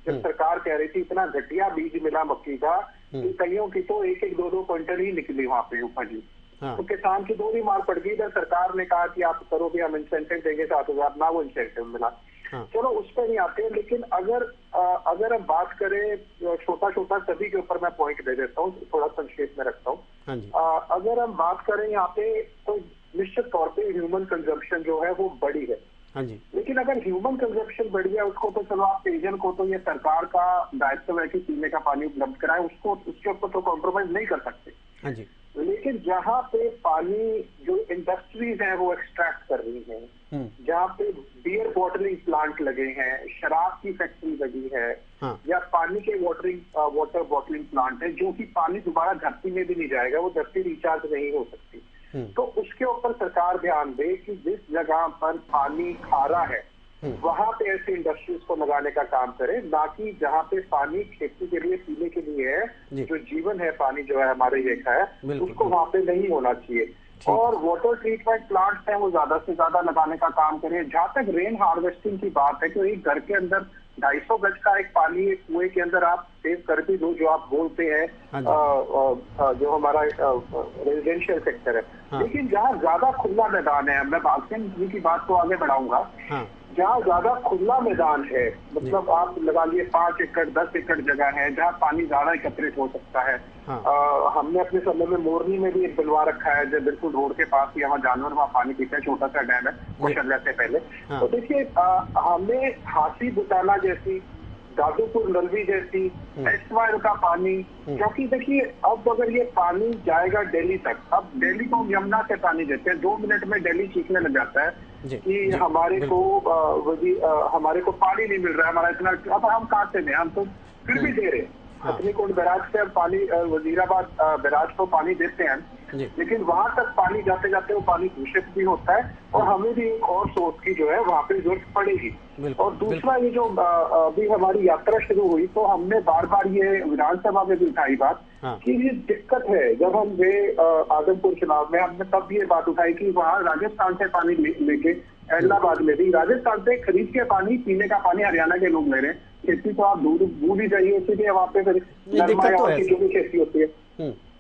जब सरकार कह रही थी इतना घटिया बीज मिला मक्की का कि कईयों की तो 1-1, 2-2 क्विंटल ही निकली वहां पे उपजी। तो किसान की दोहरी मार पड़ गई। इधर सरकार ने कहा कि आप करोगे, हम इंसेंटिव देंगे 7,000, ना वो इंसेंटिव मिला। चलो उस पर नहीं आते, लेकिन अगर हम बात करें छोटा सभी के ऊपर मैं पॉइंट दे देता हूँ, थोड़ा संक्षेप में रखता हूँ। अगर हम बात करें यहाँ पे, तो निश्चित तौर पे ह्यूमन कंजम्पशन जो है वो बड़ी है। लेकिन अगर ह्यूमन कंजम्पशन बढ़ गया, उसको तो चलो आप पेयजल को तो ये सरकार का दायित्व है कि पीने का पानी उपलब्ध कराए, उसको उसके ऊपर तो कॉम्प्रोमाइज नहीं कर सकते। लेकिन जहाँ पे पानी जो इंडस्ट्रीज हैं वो एक्सट्रैक्ट कर रही हैं, जहाँ पे बियर बॉटलिंग प्लांट लगे हैं, शराब की फैक्ट्री लगी है, या पानी के वाटर बॉटलिंग प्लांट है, जो कि पानी दोबारा धरती में भी नहीं जाएगा, वो धरती रिचार्ज नहीं हो सकती। तो उसके ऊपर सरकार ध्यान दे कि जिस जगह पर पानी खारा है वहां पे ऐसे इंडस्ट्रीज को लगाने का काम करे, ना कि जहाँ पे पानी खेती के लिए, पीने के लिए है, जो जीवन है, पानी जो है हमारे रेखा है, उसको वहां पे नहीं होना चाहिए। और वाटर ट्रीटमेंट प्लांट्स हैं वो ज्यादा से ज्यादा लगाने का काम करें। जहाँ तक रेन हार्वेस्टिंग की बात है, तो एक घर के अंदर 250 गज का एक पानी एक कुएं के अंदर आप सेव कर भी दो, जो आप बोलते हैं जो हमारा रेजिडेंशियल सेक्टर है। लेकिन जहाँ ज्यादा खुला मैदान है, मैं बागसिंह जी की बात को आगे बढ़ाऊंगा, जहाँ ज्यादा खुला मैदान है, मतलब आप लगा लिए 5 एकड़ 10 एकड़ जगह है जहाँ पानी ज्यादा एकत्रित हो सकता है। हमने अपने समय में मोरनी में भी एक बिलवा रखा है, जो बिल्कुल रोड के पास ही, वहाँ जानवर वहाँ पानी पीते हैं, छोटा सा डैम है कौशल्या से पहले। तो देखिए, हमें हासी बुटाना जैसी, दादूपुर नलवी जैसी एस्टवायर का पानी, क्योंकि देखिए अब अगर ये पानी जाएगा दिल्ली तक, अब दिल्ली को यमुना से पानी देते हैं, 2 मिनट में दिल्ली चीखने लग जाता है कि हमारे को पानी नहीं मिल रहा है, हमारा इतना, अब हम कहाँ से दें, हम तो फिर भी दे रहे हैं। हथनीकुंड बैराज से हम पानी, वजीराबाद बैराज को पानी देते हैं, लेकिन वहां तक पानी जाते जाते वो पानी दूषित भी होता है, और हमें भी एक और सोर्स की जो है वहां पे जरूरत पड़ेगी। और दूसरा, ये जो अभी हमारी यात्रा शुरू हुई, तो हमने बार बार ये विधानसभा में भी उठाई बात कि ये दिक्कत है। जब हम गए आदमपुर चुनाव में, हमने तब ये बात उठाई कि वहाँ राजस्थान से पानी लेके, इलाहाबाद में भी राजस्थान से खरीद के पानी, पीने का पानी हरियाणा के लोग ले रहे हैं। खेती तो आप भूल ही जाइए, इसीलिए वहाँ पे फिर जो भी खेती होती है।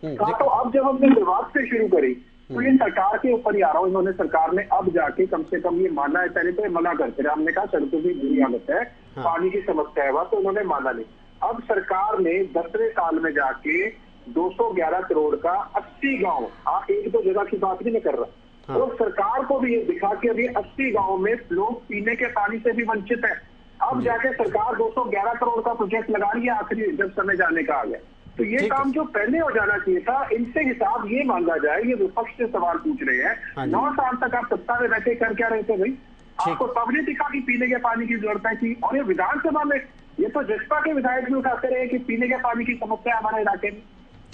तो अब जब हमने शुरुआत से शुरू करी, तो ये सरकार के ऊपर ही आ रहा हूँ। इन्होंने, सरकार ने अब जाके कम से कम ये माना है, पहले तो ये मना करते रहे, हमने कहा सड़कों की बुरी हालत है, पानी की समस्या है वहाँ, तो उन्होंने माना नहीं। अब सरकार ने 10वें साल में जाके 211 करोड़ का 80 गाँव, आप 1-2 जगह की बात भी नहीं कर रहा, तो सरकार को भी ये दिखा कि अभी 80 गाँव में लोग पीने के पानी से भी वंचित है। अब जाके सरकार 211 करोड़ का प्रोजेक्ट लगा रही है, आखिरी जब समय जाने का आ गया। तो ये काम जो पहले हो जाना चाहिए था, इनसे हिसाब ये मांगा जाए। ये विपक्ष से सवाल पूछ रहे हैं, 9 साल तक आप सत्ता में बैठे कर क्या रहे थे भाई? आपको तब नहीं दिखा कि पीने के पानी की जरूरत है कि, और ये विधानसभा में ये तो जसपा के विधायक भी उठाते रहे कि पीने के पानी की समस्या हमारे इलाके में।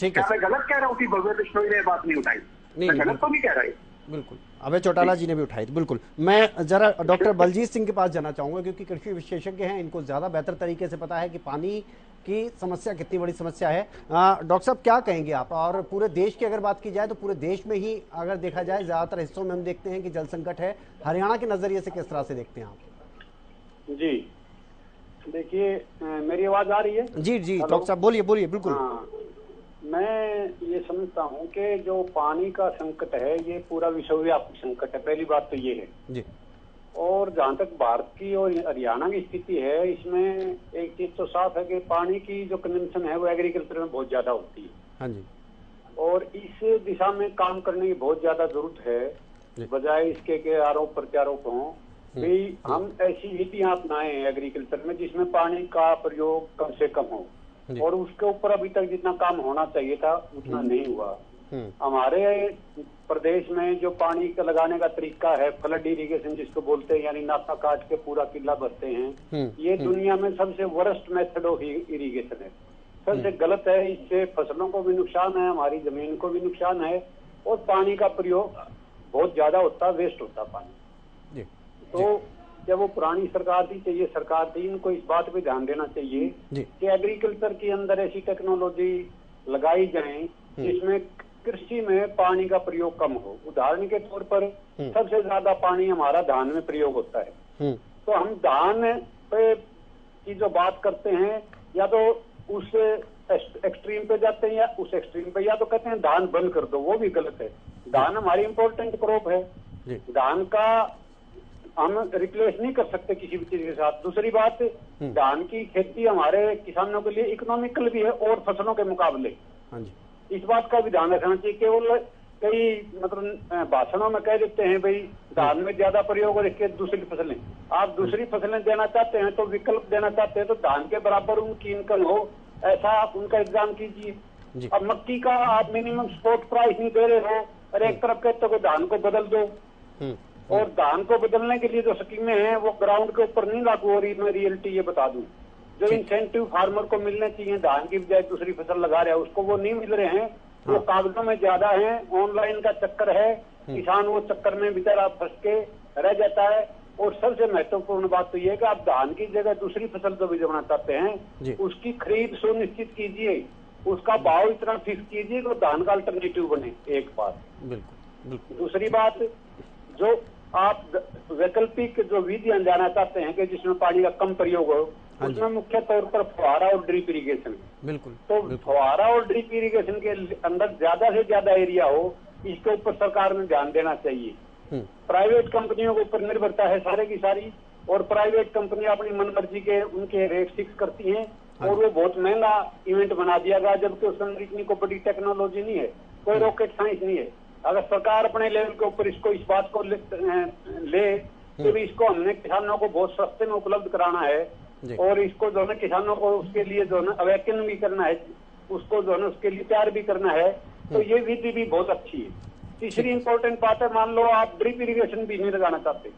क्या मैं गलत कह रहा हूँ कि भव्य बिश्नोई ने बात नहीं उठाई? मैं गलत तो नहीं कह रही। बिल्कुल, अभय चौटाला जी ने भी उठाई थी। बिल्कुल, मैं जरा डॉक्टर बलजीत सिंह के पास जाना चाहूंगा, क्योंकि कृषि विशेषज्ञ हैं, इनको ज्यादा बेहतर तरीके से पता है कि पानी की समस्या कितनी बड़ी समस्या है। डॉक्टर साहब, क्या कहेंगे आप? और पूरे देश की अगर बात की जाए तो पूरे देश में ही अगर देखा जाए, ज्यादातर हिस्सों में हम देखते हैं कि जल संकट है। हरियाणा के नजरिए से किस तरह से देखते हैं आप? जी देखिए, मेरी आवाज आ रही है? जी जी डॉक्टर साहब बोलिए बोलिए। बिल्कुल, मैं ये समझता हूँ कि जो पानी का संकट है ये पूरा विश्वव्यापी संकट है, पहली बात तो ये है जी। और जहाँ तक भारत की और हरियाणा की स्थिति है, इसमें एक चीज तो साफ है कि पानी की जो कंजम्पशन है वो एग्रीकल्चर में बहुत ज्यादा होती है। हाँ जी। और इस दिशा में काम करने की बहुत ज्यादा जरूरत है, बजाय इसके के आरोप प्रत्यारोप हों भी हम ऐसी नीतियां अपनाएं एग्रीकल्चर में जिसमें पानी का प्रयोग कम से कम हो, और उसके ऊपर अभी तक जितना काम होना चाहिए था उतना नहीं हुआ। हमारे प्रदेश में जो पानी का लगाने का तरीका है फ्लड इरिगेशन जिसको बोलते हैं, यानी नाका काट के पूरा किला भरते हैं, ये दुनिया में सबसे वर्स्ट मेथड ऑफ इरिगेशन है, सबसे गलत है। इससे फसलों को भी नुकसान है, हमारी जमीन को भी नुकसान है, और पानी का प्रयोग बहुत ज्यादा होता, वेस्ट होता पानी। तो जब वो पुरानी सरकार थी, चाहिए सरकार थी, इनको इस बात पे ध्यान देना चाहिए कि एग्रीकल्चर के अंदर ऐसी टेक्नोलॉजी लगाई जाए जिसमें कृषि में पानी का प्रयोग कम हो। उदाहरण के तौर पर सबसे ज्यादा पानी हमारा धान में प्रयोग होता है, तो हम धान पे की जो बात करते हैं, या तो उस एक्सट्रीम पे जाते हैं या उस एक्सट्रीम पे, या तो कहते हैं धान बंद कर दो, वो भी गलत है। धान हमारी इम्पोर्टेंट क्रॉप है, धान का हम रिप्लेस नहीं कर सकते किसी भी चीज के साथ। दूसरी बात, धान की खेती हमारे किसानों के लिए इकोनॉमिकल भी है और फसलों के मुकाबले। इस बात का भी ध्यान रखना चाहिए। केवल कई मतलब भाषणों में कह देते हैं भाई धान में ज्यादा प्रयोग और इसके दूसरी फसलें, आप दूसरी फसलें देना चाहते हैं तो विकल्प देना चाहते हैं तो धान के बराबर उनकी इनकम हो, ऐसा आप उनका एग्जाम कीजिए। अब मक्की का आप मिनिमम स्पॉट प्राइस नहीं दे रहे हो, और एक तरफ कहते हो धान को बदल दो, और धान को बदलने के लिए जो स्कीमें हैं वो ग्राउंड के ऊपर नहीं लागू हो रही। मैं रियलिटी ये बता दूं, जो इंसेंटिव फार्मर को मिलने चाहिए धान की बजाय दूसरी फसल लगा रहा है उसको वो नहीं मिल रहे हैं, वो कागजों में ज्यादा है, ऑनलाइन का चक्कर है, किसान वो चक्कर में बेचारा फंस के रह जाता है। और सबसे महत्वपूर्ण बात तो ये है कि आप धान की जगह दूसरी फसल जो बीजना चाहते हैं उसकी खरीद सुनिश्चित कीजिए, उसका भाव इतना फिक्स कीजिए कि धान का अल्टरनेटिव बने, एक बात। दूसरी बात, जो आप वैकल्पिक जो विधियां जाना चाहते हैं कि जिसमें पानी का कम प्रयोग हो, उसमें मुख्य तौर पर फुहारा और ड्रिप इरिगेशन। तो फुहारा और ड्रिप इरिगेशन के अंदर ज्यादा से ज्यादा एरिया हो, इसके ऊपर सरकार ने ध्यान देना चाहिए। प्राइवेट कंपनियों के ऊपर निर्भरता है सारे की सारी, और प्राइवेट कंपनियां अपनी मनमर्जी के उनके रेट फिक्स करती हैं, और वो बहुत महंगा इवेंट बना दिया गया, जबकि उसके अंदर इतनी कोई बड़ी टेक्नोलॉजी नहीं है, कोई रॉकेट साइंस नहीं है। अगर सरकार अपने लेवल के ऊपर इसको इस बात को ले तो भी इसको हमने किसानों को बहुत सस्ते में उपलब्ध कराना है, और इसको जो है किसानों को उसके लिए जो है अवेकन भी करना है, उसको जो है उसके लिए तैयार भी करना है। तो ये विधि भी बहुत अच्छी है। तीसरी इंपॉर्टेंट बात है, मान लो आप ड्रिप इरिगेशन भी नहीं लगाना चाहते,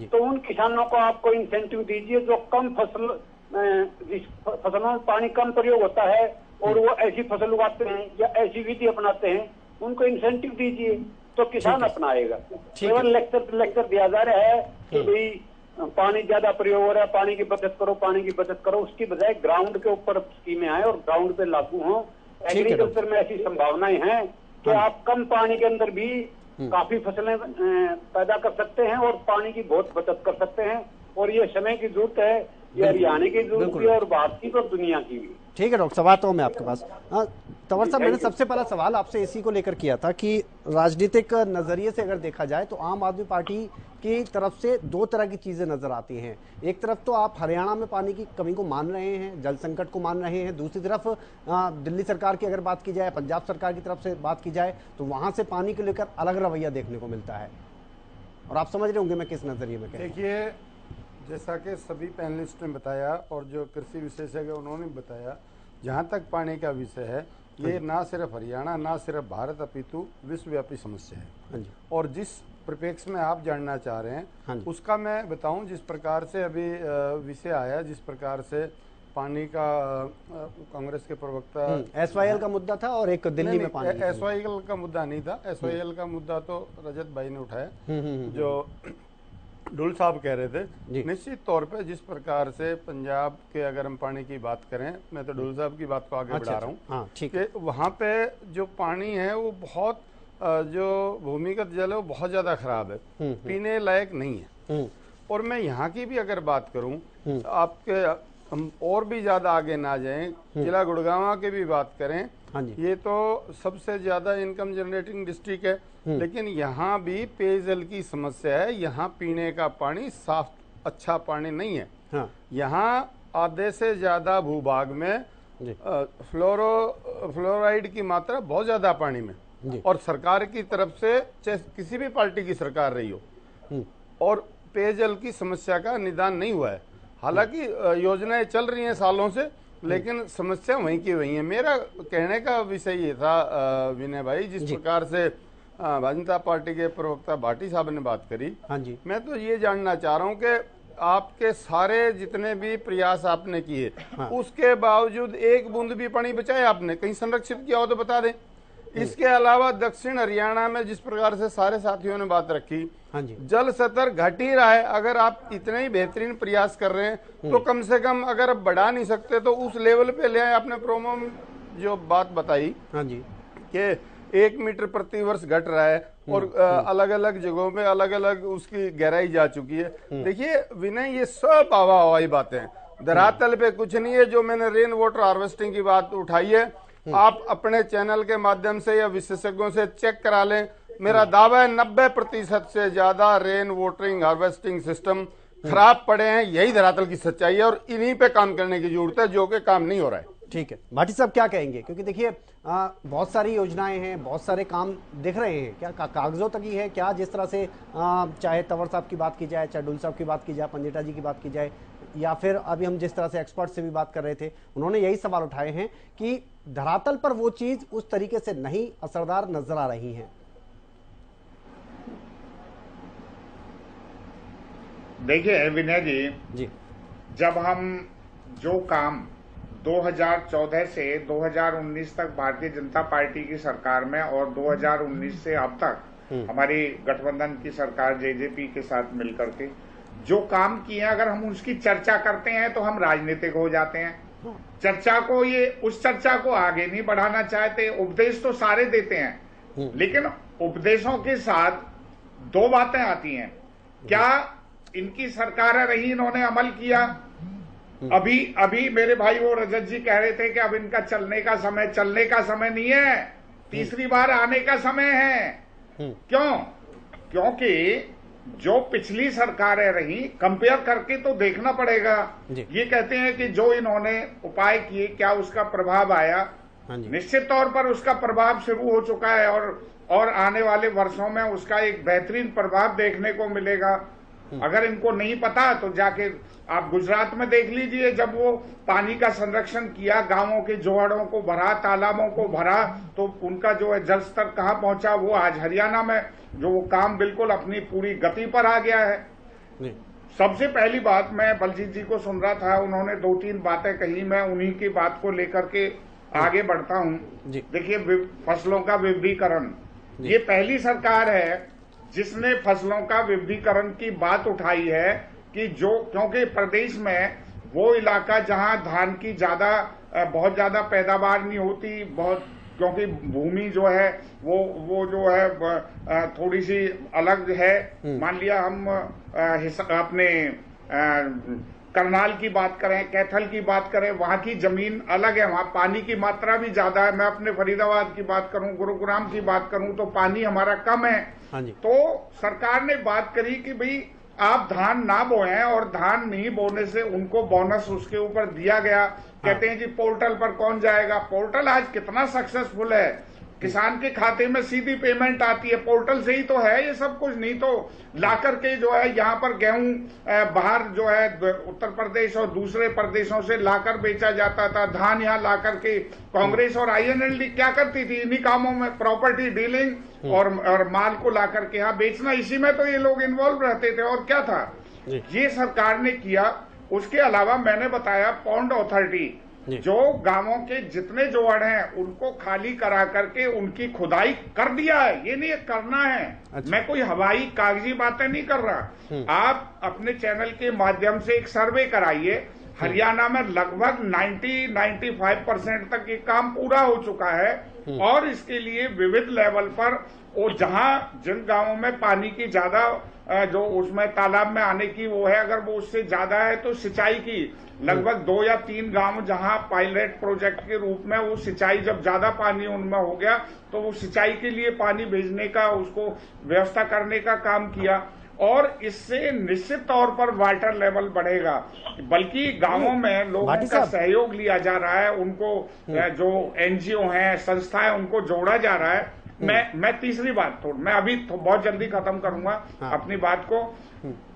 तो उन किसानों को आपको इंसेंटिव दीजिए जो कम फसल, जिस फसलों में पानी कम प्रयोग होता है और वो ऐसी फसल उगाते हैं या ऐसी विधि अपनाते हैं, उनको इंसेंटिव दीजिए तो किसान अपनाएगा। केवल लेक्चर दिया जा रहा है कि भाई पानी ज्यादा प्रयोग हो रहा है, पानी की बचत करो, पानी की बचत करो, उसकी बजाय ग्राउंड के ऊपर स्कीमें आए और ग्राउंड पे लागू हों। एग्रीकल्चर में ऐसी संभावनाएं हैं कि आप कम पानी के अंदर भी काफी फसलें पैदा कर सकते हैं और पानी की बहुत बचत कर सकते हैं, और ये समय की जरूरत है, ये हरियाणा की जरूरत भी और भारत की तो दुनिया की भी। ठीक है डॉक्टर साहब, आता हूँ मैं आपके पास। तंवर साहब, मैंने सबसे पहला सवाल आपसे इसी को लेकर किया था कि राजनीतिक नजरिए से अगर देखा जाए तो आम आदमी पार्टी की तरफ से दो तरह की चीजें नजर आती हैं। एक तरफ तो आप हरियाणा में पानी की कमी को मान रहे हैं, जल संकट को मान रहे हैं, दूसरी तरफ दिल्ली सरकार की अगर बात की जाए, पंजाब सरकार की तरफ से बात की जाए तो वहां से पानी को लेकर अलग रवैया देखने को मिलता है, और आप समझ रहे होंगे मैं किस नजरिए में कह रहा हूं। देखिए, जैसा कि सभी पैनलिस्ट ने बताया और जो कृषि विशेषज्ञ उन्होंने बताया, जहाँ तक पानी का विषय है, ये ना सिर्फ हरियाणा, ना सिर्फ भारत, अपितु विश्वव्यापी समस्या है। और जिस परिप्रेक्ष्य में आप जानना चाह रहे हैं उसका मैं बताऊं, जिस प्रकार से अभी विषय आया, जिस प्रकार से पानी का कांग्रेस के प्रवक्ता SYL का मुद्दा था और एक दिल्ली में पानी, SYL का मुद्दा नहीं था, SYL का मुद्दा तो रजत भाई ने उठाया, जो डुल साहब कह रहे थे। निश्चित तौर पे जिस प्रकार से पंजाब के अगर हम पानी की बात करें, मैं तो डुल साहब की बात को आगे बढ़ा रहा हूँ कि वहाँ पे जो पानी है वो बहुत, जो भूमिगत जल है वो बहुत ज्यादा खराब है, पीने लायक नहीं है। और मैं यहाँ की भी अगर बात करूँ, आपके हम और भी ज्यादा आगे ना जाएं, जिला गुड़गांव की भी बात करें, हाँ जी, ये तो सबसे ज्यादा इनकम जनरेटिंग डिस्ट्रिक्ट है, लेकिन यहाँ भी पेयजल की समस्या है। यहाँ पीने का पानी साफ अच्छा पानी नहीं है। हाँ, यहाँ आधे से ज्यादा भूभाग में फ्लोराइड की मात्रा बहुत ज्यादा पानी में, और सरकार की तरफ से चाहे किसी भी पार्टी की सरकार रही हो, और पेयजल की समस्या का निदान नहीं हुआ है। हालांकि योजनाएं चल रही हैं सालों से, लेकिन समस्या वहीं की वहीं है। मेरा कहने का विषय ये था विनय भाई, जिस प्रकार से भारतीय जनता पार्टी के प्रवक्ता भाटी साहब ने बात करी, हाँ जी, मैं तो ये जानना चाह रहा हूँ कि आपके सारे जितने भी प्रयास आपने किए, उसके बावजूद एक बूंद भी पानी बचाया आपने? कहीं संरक्षित किया हो तो बता दें। इसके अलावा दक्षिण हरियाणा में जिस प्रकार से सारे साथियों ने बात रखी, हाँ जी, जल स्तर घट ही रहा है। अगर आप इतने ही बेहतरीन प्रयास कर रहे हैं तो कम से कम अगर आप बढ़ा नहीं सकते तो उस लेवल पे ले आए। आपने प्रोमो में जो बात बताई, हाँ जी, कि 1 मीटर प्रति वर्ष घट रहा है और अलग अलग जगहों में अलग अलग उसकी गहराई जा चुकी है। देखिए विनय, ये सब हवाई बातें हैं, धरातल पे कुछ नहीं है। जो मैंने रेन वाटर हार्वेस्टिंग की बात उठाई है, आप अपने चैनल के माध्यम से या विशेषज्ञों से चेक करा लें। मेरा दावा है 90% से ज्यादा रेन वाटरिंग हार्वेस्टिंग सिस्टम खराब पड़े हैं। यही धरातल की सच्चाई है और इन्हीं पे काम करने की जरूरत है, जो कि काम नहीं हो रहा है। ठीक है, भाटी साहब क्या कहेंगे? क्योंकि देखिए बहुत सारी योजनाएं हैं, बहुत सारे काम दिख रहे हैं, क्या कागजों तक ही है क्या? जिस तरह से चाहे तंवर साहब की बात की जाए, चाहे डुल साहब की बात की जाए, पंजेटा जी की बात की जाए, या फिर अभी हम जिस तरह से एक्सपर्ट से भी बात कर रहे थे, उन्होंने यही सवाल उठाए हैं कि धरातल पर वो चीज उस तरीके से नहीं असरदार नजर आ रही है। देखिए विनय जी, जब हम जो काम 2014 से 2019 तक भारतीय जनता पार्टी की सरकार में और 2019 से अब तक हमारी गठबंधन की सरकार जेजेपी के साथ मिलकर के जो काम किए, अगर हम उसकी चर्चा करते हैं तो हम राजनीतिक हो जाते हैं। चर्चा को उस चर्चा को आगे नहीं बढ़ाना चाहते। उपदेश तो सारे देते हैं, लेकिन उपदेशों के साथ 2 बातें आती हैं। क्या इनकी सरकार रही, इन्होंने अमल किया? अभी मेरे भाई वो रजत जी कह रहे थे कि अब इनका चलने का समय नहीं है, तीसरी बार आने का समय है। क्यों? क्योंकि जो पिछली सरकारें रही, कंपेयर करके तो देखना पड़ेगा। ये कहते हैं कि जो इन्होंने उपाय किए, क्या उसका प्रभाव आया? निश्चित तौर पर उसका प्रभाव शुरू हो चुका है और आने वाले वर्षों में उसका एक बेहतरीन प्रभाव देखने को मिलेगा। अगर इनको नहीं पता तो जाके आप गुजरात में देख लीजिए, जब वो पानी का संरक्षण किया, गांवों के जोहड़ों को भरा, तालाबों को भरा, तो उनका जो है जल स्तर कहां पहुंचा, वो आज हरियाणा में जो वो काम बिल्कुल अपनी पूरी गति पर आ गया है। सबसे पहली बात, मैं बलजीत जी को सुन रहा था, उन्होंने 2-3 बातें कही, मैं उन्हीं की बात को लेकर के आगे बढ़ता हूं। देखिए फसलों का विविधीकरण, ये पहली सरकार है जिसने फसलों का विविधीकरण की बात उठाई है कि क्योंकि प्रदेश में वो इलाका जहां धान की बहुत ज्यादा पैदावार नहीं होती, क्योंकि भूमि जो है वो जो है थोड़ी सी अलग है। मान लिया हम अपने करनाल की बात करें, कैथल की बात करें, वहां की जमीन अलग है, वहां पानी की मात्रा भी ज्यादा है। मैं अपने फरीदाबाद की बात करूं, गुरुग्राम की बात करूं तो पानी हमारा कम है। तो सरकार ने बात करी कि भाई आप धान ना बोएं, और धान नहीं बोने से उनको बोनस उसके ऊपर दिया गया। कहते हैं जी पोर्टल पर कौन जाएगा? पोर्टल आज कितना सक्सेसफुल है, किसान के खाते में सीधी पेमेंट आती है, पोर्टल से ही तो है ये सब कुछ। नहीं तो लाकर के जो है यहाँ पर गेहूं बाहर जो है उत्तर प्रदेश और दूसरे प्रदेशों से लाकर बेचा जाता था, धान यहाँ लाकर के कांग्रेस और INLD क्या करती थी, इन्हीं कामों में प्रॉपर्टी डीलिंग और माल को लाकर के यहाँ बेचना, इसी में तो ये लोग इन्वॉल्व रहते थे। और क्या था ये सरकार ने किया। उसके अलावा मैंने बताया पौंड अथॉरिटी, जो गांवों के जितने जोड़ हैं उनको खाली करा करके उनकी खुदाई कर दिया है। ये नहीं करना है। अच्छा। मैं कोई हवाई कागजी बातें नहीं कर रहा। आप अपने चैनल के माध्यम से एक सर्वे कराइए हरियाणा में लगभग 90-95% तक ये काम पूरा हो चुका है और इसके लिए विविध लेवल पर वो जहां जिन गांवों में पानी की ज्यादा जो उसमें तालाब में आने की वो है, अगर वो उससे ज्यादा है तो सिंचाई की लगभग 2 या 3 गांव जहां पायलट प्रोजेक्ट के रूप में वो सिंचाई, जब ज्यादा पानी उनमें हो गया तो वो सिंचाई के लिए पानी भेजने का, उसको व्यवस्था करने का काम किया और इससे निश्चित तौर पर वाटर लेवल बढ़ेगा। बल्कि गांवों में लोगों का सहयोग लिया जा रहा है, उनको जो एनजीओ हैं, संस्थाएं, उनको जोड़ा जा रहा है। मैं तीसरी बात मैं अभी बहुत जल्दी खत्म करूंगा अपनी बात को।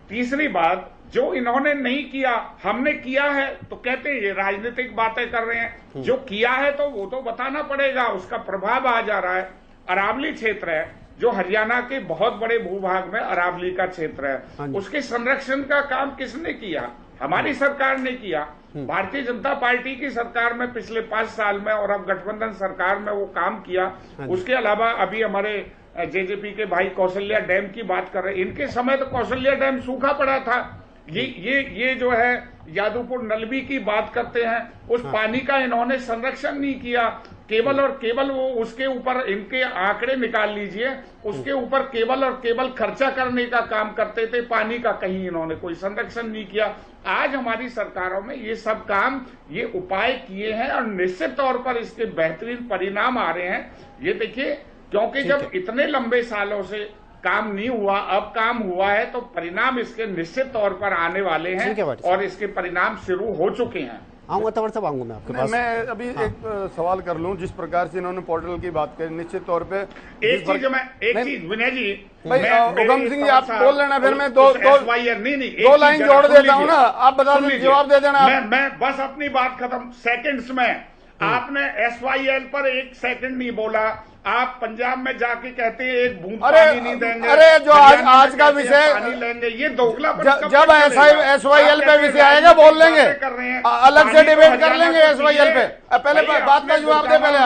तीसरी बात, जो इन्होंने नहीं किया हमने किया है तो कहते हैं ये राजनीतिक बातें कर रहे हैं। जो किया है तो वो तो बताना पड़ेगा, उसका प्रभाव आ जा रहा है। अरावली क्षेत्र है जो हरियाणा के बहुत बड़े भूभाग में अरावली का क्षेत्र है, उसके संरक्षण का काम किसने किया? हमारी सरकार ने किया। भारतीय जनता पार्टी की सरकार में पिछले 5 साल में और अब गठबंधन सरकार में वो काम किया। उसके अलावा अभी हमारे जेजेपी के भाई कौशल्या डैम की बात कर रहे हैं, इनके समय तो कौशल्या डैम सूखा पड़ा था। ये जो है यादवपुर नलबी की बात करते हैं, उस पानी का इन्होंने संरक्षण नहीं किया। केवल और केवल वो उसके ऊपर इनके आंकड़े निकाल लीजिए, उसके ऊपर केवल और केवल खर्चा करने का काम करते थे, पानी का कहीं इन्होंने कोई संरक्षण नहीं किया। आज हमारी सरकारों में ये सब काम, ये उपाय किए हैं और निश्चित तौर पर इसके बेहतरीन परिणाम आ रहे हैं। ये देखिए, क्योंकि जब इतने लंबे सालों से काम नहीं हुआ, अब काम हुआ है तो परिणाम इसके निश्चित तौर पर आने वाले हैं और इसके परिणाम शुरू हो चुके हैं। आऊंगा तंवर साहब, आऊंगा मैं आपके पास। मैं अभी एक सवाल कर लूं। जिस प्रकार से इन्होंने पोर्टल की बात करी, निश्चित तौर पे एक चीज विनय जी, उगम सिंह जी आप बोल लेना, फिर मैं दो लाइन जोड़ देता हूं ना, आप बता दीजिए, जवाब दे देना। मैं बस अपनी बात खत्म सेकंड्स में। आपने SYL पर 1 सेकंड नहीं बोला। आप पंजाब में जाके कहते हैं एक बूंद पानी नहीं देंगे। अरे जो आज का विषय पानी लेंगे, ये दोगला जब SYL पे विषय आएगा बोल लेंगे, अलग से डिबेट कर लेंगे SYL पे। पहले बात का जवाब दे। पहले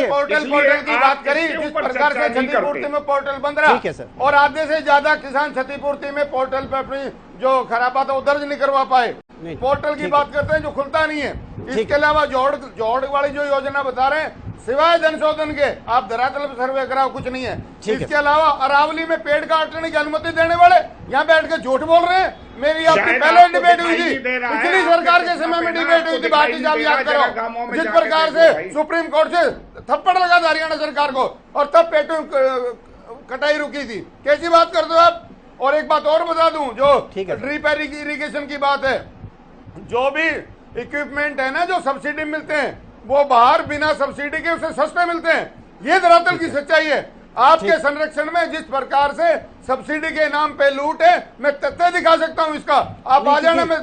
पोर्टल की बात करी, जिस प्रकार से क्षतिपूर्ति में पोर्टल बंद रहा और आधे से ज्यादा किसान क्षतिपूर्ति में पोर्टल पे अपनी जो खराबा था वो दर्ज नहीं करवा पाए। पोर्टल की बात करते हैं जो खुलता नहीं है। इसके अलावा जोड़ वाली जो योजना बता रहे हैं, सिवाय धनशोधन के आप धरातल पर सर्वे कराओ, कुछ नहीं है। इसके अलावा अरावली में पेड़ काटने की अनुमति देने वाले यहाँ बैठ के झूठ बोल रहे हैं। मेरी आपकी पहले डिबेट हुई थी, पिछली सरकार के समय में डिबेट हुई थी, बात याद करो। जिस प्रकार से सुप्रीम कोर्ट से थप्पड़ लगा था हरियाणा सरकार को और तब पेटों कटाई रुकी थी। कैसी बात करते हो आप? और एक बात और बता दूं, जो ड्रिप इरिगेशन की बात है, जो भी इक्विपमेंट है ना जो सब्सिडी मिलते हैं, वो बाहर बिना सब्सिडी के उसे सस्ते मिलते हैं। ये धरातल की सच्चाई है। आपके संरक्षण में जिस प्रकार से सब्सिडी के नाम पे लूट है, मैं तथ्य दिखा सकता हूँ इसका। आप आ जाना, मैं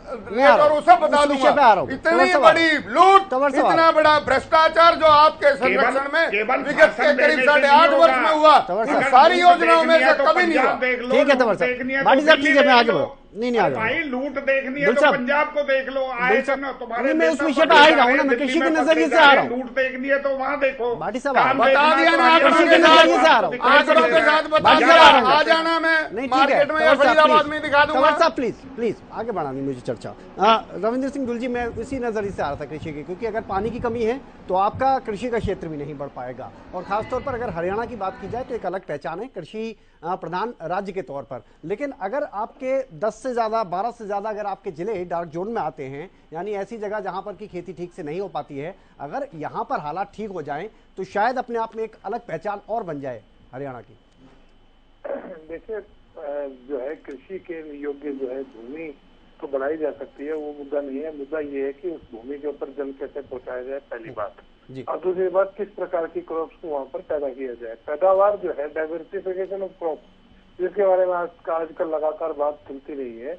रेट और वो सब बता दूंगा। इतनी बड़ी लूट, इतना बड़ा भ्रष्टाचार जो आपके संरक्षण में विगत के करीब 8.5 वर्ष में हुआ, सारी योजनाओं में से कभी नहीं हुआ। ठीक है तंवर साहब, बाटी साहब ठीक है, मैं आगे बढ़ूँ। नहीं आगे भाई, लूट देखनी है तो पंजाब को देख लो। आए तुम्हारे मैं उस विषय पे आ ही रहा हूँ ना, मैं कृषि के नजरिए से आ रहा हूँ। लूट देखनी है तो वहाँ देखो। बाटी साहब बता दिया ना, कृषि के नजरिए से आ रहा हूँ, आंकड़ों के साथ बता आ जाना। मैं मार्केट में या फरीदाबाद में दिखा दूंगा। तंवर साहब प्लीज आगे बढ़ानी मुझे चर्चा। रविंद्र सिंह दुल जी, मैं इसी नजरिए से आ रहा था कृषि की, क्योंकि अगर पानी की कमी है तो आपका कृषि का क्षेत्र भी नहीं बढ़ पाएगा। और खासतौर पर अगर हरियाणा की बात की जाए तो एक अलग पहचान है कृषि प्रधान राज्य के तौर पर। लेकिन अगर आपके 10 से ज्यादा 12 से ज्यादा अगर आपके जिले डार्क जोन में आते हैं, यानी ऐसी जगह जहां पर की खेती ठीक से नहीं हो पाती है, अगर यहां पर हालात ठीक हो जाएं तो शायद अपने आप में एक अलग पहचान और बन जाए हरियाणा की। देखिए, जो है कृषि के योग्य जो है भूमि तो बनाई जा सकती है, वो मुद्दा नहीं है। मुद्दा ये है कि उस भूमि के ऊपर जल कैसे पहुंचाया जाए, पहली बात। और दूसरी बात, किस प्रकार की क्रॉप्स को वहाँ पर पैदा किया जाए। पैदावार जो है, डाइवर्सिफिकेशन ऑफ क्रॉप, जिसके बारे में आजकल लगातार बात चलती रही है,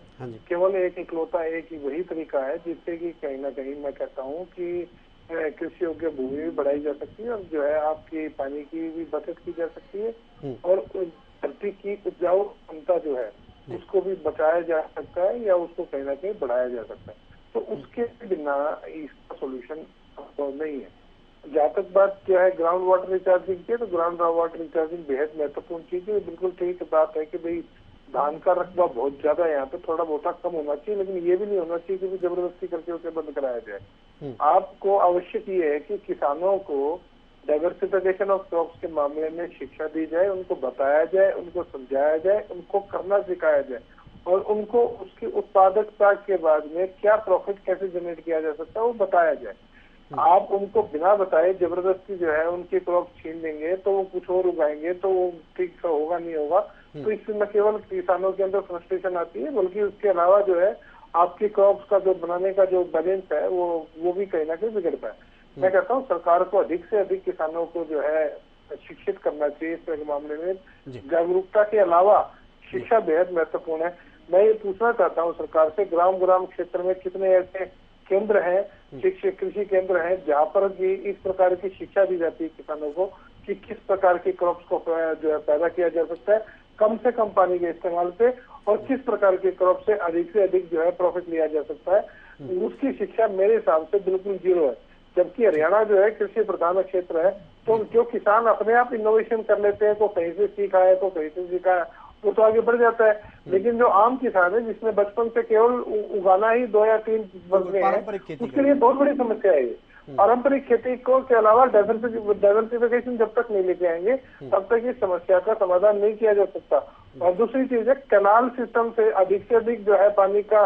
केवल एक इकलौता एक ही वही तरीका है जिससे कि कहीं ना कहीं मैं कहता हूँ कि कृषि योग्य भूमि भी बढ़ाई जा सकती है और जो है आपकी पानी की भी बचत की जा सकती है और धरती की उपजाऊ क्षमता जो है उसको भी बचाया जा सकता है या उसको कहीं ना कहीं बढ़ाया जा सकता है। तो उसके बिना इसका सोल्यूशन नहीं है। जहाँ तक बात जो है ग्राउंड वाटर रिचार्जिंग की, तो ग्राउंड वाटर रिचार्जिंग बेहद महत्वपूर्ण चीज है। बिल्कुल ठीक बात है कि भाई धान का रकबा बहुत ज्यादा है यहाँ पे, थोड़ा बहुत कम होना चाहिए, लेकिन ये भी नहीं होना चाहिए कि जबरदस्ती करके उसे बंद कराया जाए। आपको आवश्यक ये है कि किसानों को डाइवर्सिफिकेशन ऑफ क्रॉप्स के मामले में शिक्षा दी जाए, उनको बताया जाए, उनको समझाया जाए, उनको करना सिखाया जाए और उनको उसकी उत्पादकता के बाद में क्या प्रॉफिट कैसे जनरेट किया जा सकता है वो बताया जाए। आप उनको बिना बताए जबरदस्ती जो है उनकी क्रॉप छीन देंगे तो वो कुछ और उगाएंगे तो वो ठीक से होगा नहीं होगा। तो इससे न केवल किसानों के अंदर फ्रस्ट्रेशन आती है बल्कि उसके अलावा जो है आपकी क्रॉप्स का जो बनाने का जो बैलेंस है वो भी कहीं ना कहीं बिगड़ता है। मैं कहता हूँ सरकार को अधिक से अधिक किसानों को जो है शिक्षित करना चाहिए इस मामले में। जागरूकता के अलावा शिक्षा बेहद महत्वपूर्ण है। मैं ये पूछना चाहता हूँ सरकार से, ग्राम क्षेत्र में कितने ऐसे केंद्र हैं, कृषि केंद्र हैं जहाँ पर भी इस प्रकार की शिक्षा दी जाती है किसानों को कि किस प्रकार की क्रॉप्स को जो है पैदा किया जा सकता है कम से कम पानी के इस्तेमाल पे और किस प्रकार के क्रॉप से अधिक जो है प्रॉफिट लिया जा सकता है। उसकी शिक्षा मेरे हिसाब से बिल्कुल जीरो है। जबकि हरियाणा जो है कृषि प्रधान क्षेत्र है, तो जो किसान अपने आप इनोवेशन कर लेते हैं, को कहीं से सीखा है तो कहीं से सीखा है, वो तो आगे बढ़ जाता है। लेकिन जो आम किसान है जिसने बचपन से केवल उगाना ही 2 या 3 वर्ष में है, उसके लिए बहुत बड़ी समस्या है ये। पारंपरिक खेती को के अलावा डाइवर्सिफिकेशन जब तक नहीं लेके आएंगे तब तक इस समस्या का समाधान नहीं किया जा सकता। और दूसरी चीज है कैनाल सिस्टम से अधिक जो है पानी का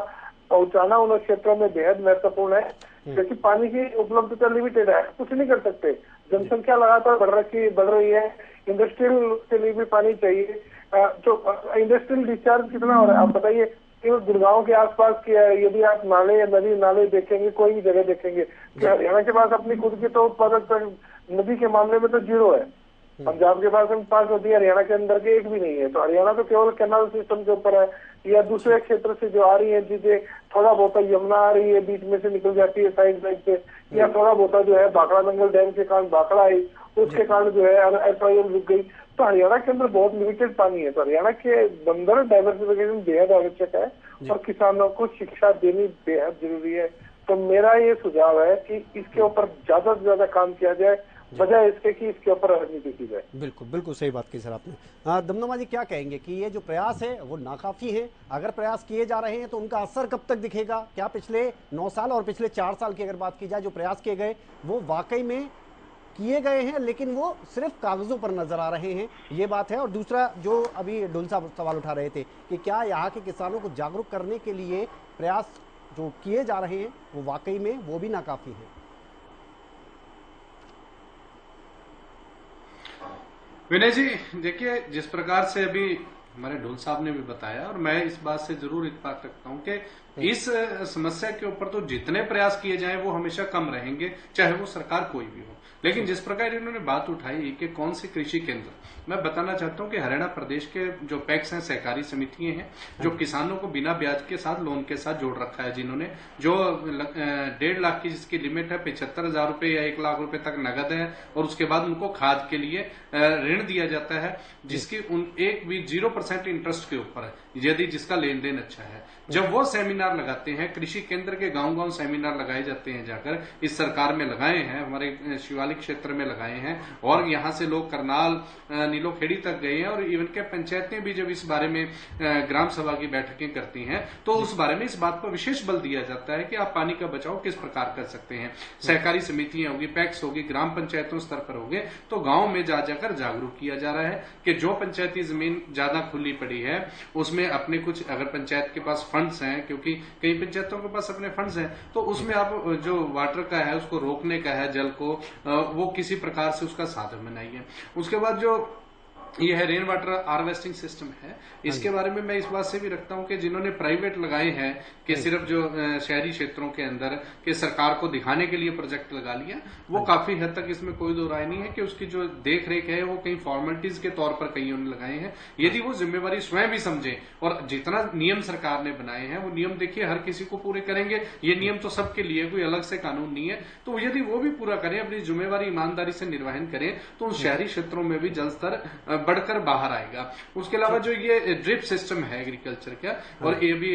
पहुंचाना उन क्षेत्रों में बेहद महत्वपूर्ण है, क्योंकि पानी की उपलब्धता लिमिटेड है, कुछ नहीं कर सकते। जनसंख्या लगातार बढ़ रही है, इंडस्ट्रियल के लिए भी पानी चाहिए। तो इंडस्ट्रियल डिस्चार्ज कितना हो रहा है आप बताइए। केवल गुड़गांव के आसपास की यदि आप नाले या नदी नाले देखेंगे, कोई भी जगह देखेंगे, हरियाणा के पास अपनी खुद की तो उत्पादक नदी के मामले में तो जीरो है। पंजाब के पास 5 नदी, हरियाणा के अंदर के एक भी नहीं है। तो हरियाणा तो केवल कैनाल सिस्टम के ऊपर है या दूसरे क्षेत्र से जो आ रही है, जिसे थोड़ा बहुत यमुना आ रही है बीच में से निकल जाती है साइड से, या थोड़ा बहुत जो है भाखड़ा दंगल डैम के कारण भाखड़ा आई, उसके कारण जो है एफआईएल रुक गई। तो हरियाणा के अंदर बहुत लिमिटेड पानी है। तो हरियाणा के अंदर डाइवर्सिफिकेशन बेहद आवश्यक है और किसानों को शिक्षा देनी बेहद जरूरी है। तो मेरा ये सुझाव है कि इसके ऊपर ज्यादा से ज्यादा काम किया जाए बजाय इसके कि इसके ऊपर राजनीति की जाए। बिल्कुल सही बात की सर आपने। दमदमा जी क्या कहेंगे कि ये जो प्रयास है वो नाकाफी है? अगर प्रयास किए जा रहे हैं तो उनका असर कब तक दिखेगा? क्या पिछले 9 साल और पिछले 4 साल की अगर बात की जाए जो प्रयास किए गए वो वाकई में किए गए हैं लेकिन वो सिर्फ कागजों पर नजर आ रहे हैं, ये बात है। और दूसरा जो अभी ढुल साहब सवाल उठा रहे थे कि क्या यहाँ के किसानों को जागरूक करने के लिए प्रयास जो किए जा रहे हैं वो वाकई में वो भी नाकाफी है? विनय जी देखिए, जिस प्रकार से अभी हमारे ढोल साहब ने भी बताया और मैं इस बात से जरूर इत्तेफाक रखता हूं कि इस समस्या के ऊपर तो जितने प्रयास किए जाएं वो हमेशा कम रहेंगे, चाहे वो सरकार कोई भी हो। लेकिन जिस प्रकार इन्होंने बात उठाई कि कौन से कृषि केंद्र, मैं बताना चाहता हूं कि हरियाणा प्रदेश के जो पैक्स हैं, सहकारी समितियां हैं, जो किसानों को बिना ब्याज के साथ लोन के साथ जोड़ रखा है, जिन्होंने जो 1.5 लाख की जिसकी लिमिट है, 75,000 रुपए या 1 लाख रुपए तक नगद है और उसके बाद उनको खाद के लिए ऋण दिया जाता है जिसकी एक भी 0% इंटरेस्ट के ऊपर है यदि जिसका लेन देन अच्छा है। जब वो सेमिनार लगाते हैं, कृषि केंद्र के गांव-गांव सेमिनार लगाए जाते हैं, जाकर इस सरकार में लगाए हैं, हमारे शिवालिक क्षेत्र में लगाए हैं और यहाँ से लोग करनाल नीलोखेड़ी तक गए हैं और इवन के पंचायतें भी जब इस बारे में ग्राम सभा की बैठकें करती हैं तो उस बारे में इस बात पर विशेष बल दिया जाता है कि आप पानी का बचाव किस प्रकार कर सकते हैं। सहकारी समितियां होगी, पैक्स होगी, ग्राम पंचायतों स्तर पर होंगे, तो गांव में जाकर जागरूक किया जा रहा है कि जो पंचायती जमीन ज्यादा खुली पड़ी है उसमें अपने कुछ, अगर पंचायत के पास फंड्स हैं, क्योंकि कई पंचायतों के पास अपने फंड्स हैं, तो उसमें आप जो वाटर का है उसको रोकने का है, जल को वो किसी प्रकार से उसका साधन बनाइए। उसके बाद जो ये है रेन वाटर हार्वेस्टिंग सिस्टम है, इसके बारे में मैं इस बात से भी रखता हूं कि जिन्होंने प्राइवेट लगाए हैं कि सिर्फ जो शहरी क्षेत्रों के अंदर के सरकार को दिखाने के लिए प्रोजेक्ट लगा लिया, वो काफी हद तक इसमें कोई दो राय नहीं है कि उसकी जो देख रेख है वो कहीं फॉर्मेलिटीज के तौर पर कहीं उन्होंने लगाए हैं। यदि वो जिम्मेवारी स्वयं भी समझे और जितना नियम सरकार ने बनाए हैं वो नियम देखिए हर किसी को पूरे करेंगे, ये नियम तो सबके लिए, कोई अलग से कानून नहीं है, तो यदि वो भी पूरा करें, अपनी जिम्मेवारी ईमानदारी से निर्वहन करें, तो उन शहरी क्षेत्रों में भी जल स्तर बढ़कर बाहर आएगा। उसके अलावा जो ये ड्रिप सिस्टम है एग्रीकल्चर का, और ये भी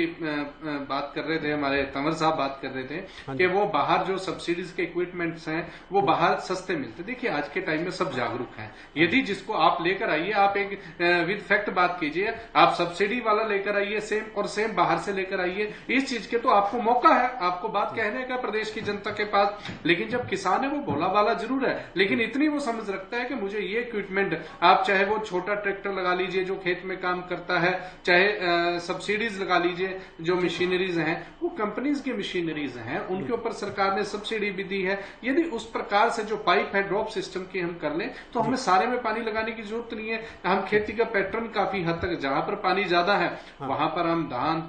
बात कर रहे थे हमारे तंवर साहब, बात कर रहे थे कि वो बाहर जो सब्सिडीज के इक्विपमेंट्स हैं वो बाहर सस्ते मिलते। देखिए आज के टाइम में सब जागरूक हैं, यदि जिसको आप लेकर आइए, आप एक विद फैक्ट बात कीजिए, आप सब्सिडी वाला लेकर आइए सेम, और सेम बाहर से लेकर आइए, इस चीज के तो आपको मौका है, आपको बात कहने का प्रदेश की जनता के पास। लेकिन जब किसान है वो भोला भाला जरूर है, लेकिन इतनी वो समझ रखता है कि मुझे ये इक्विपमेंट, आप चाहे वो छोटा ट्रैक्टर लगा लीजिए जो खेत में काम करता है, चाहे सब्सिडीज लगा लीजिए, जो मशीनरीज हैं वो कंपनीज की मशीनरीज हैं, उनके ऊपर सरकार ने सब्सिडी भी दी है। यदि उस प्रकार से जो पाइप है ड्रॉप सिस्टम की हम कर लें तो हमें सारे में पानी लगाने की जरूरत नहीं है। हम खेती का पैटर्न काफी हद तक, जहां पर पानी ज्यादा है वहां पर हम धान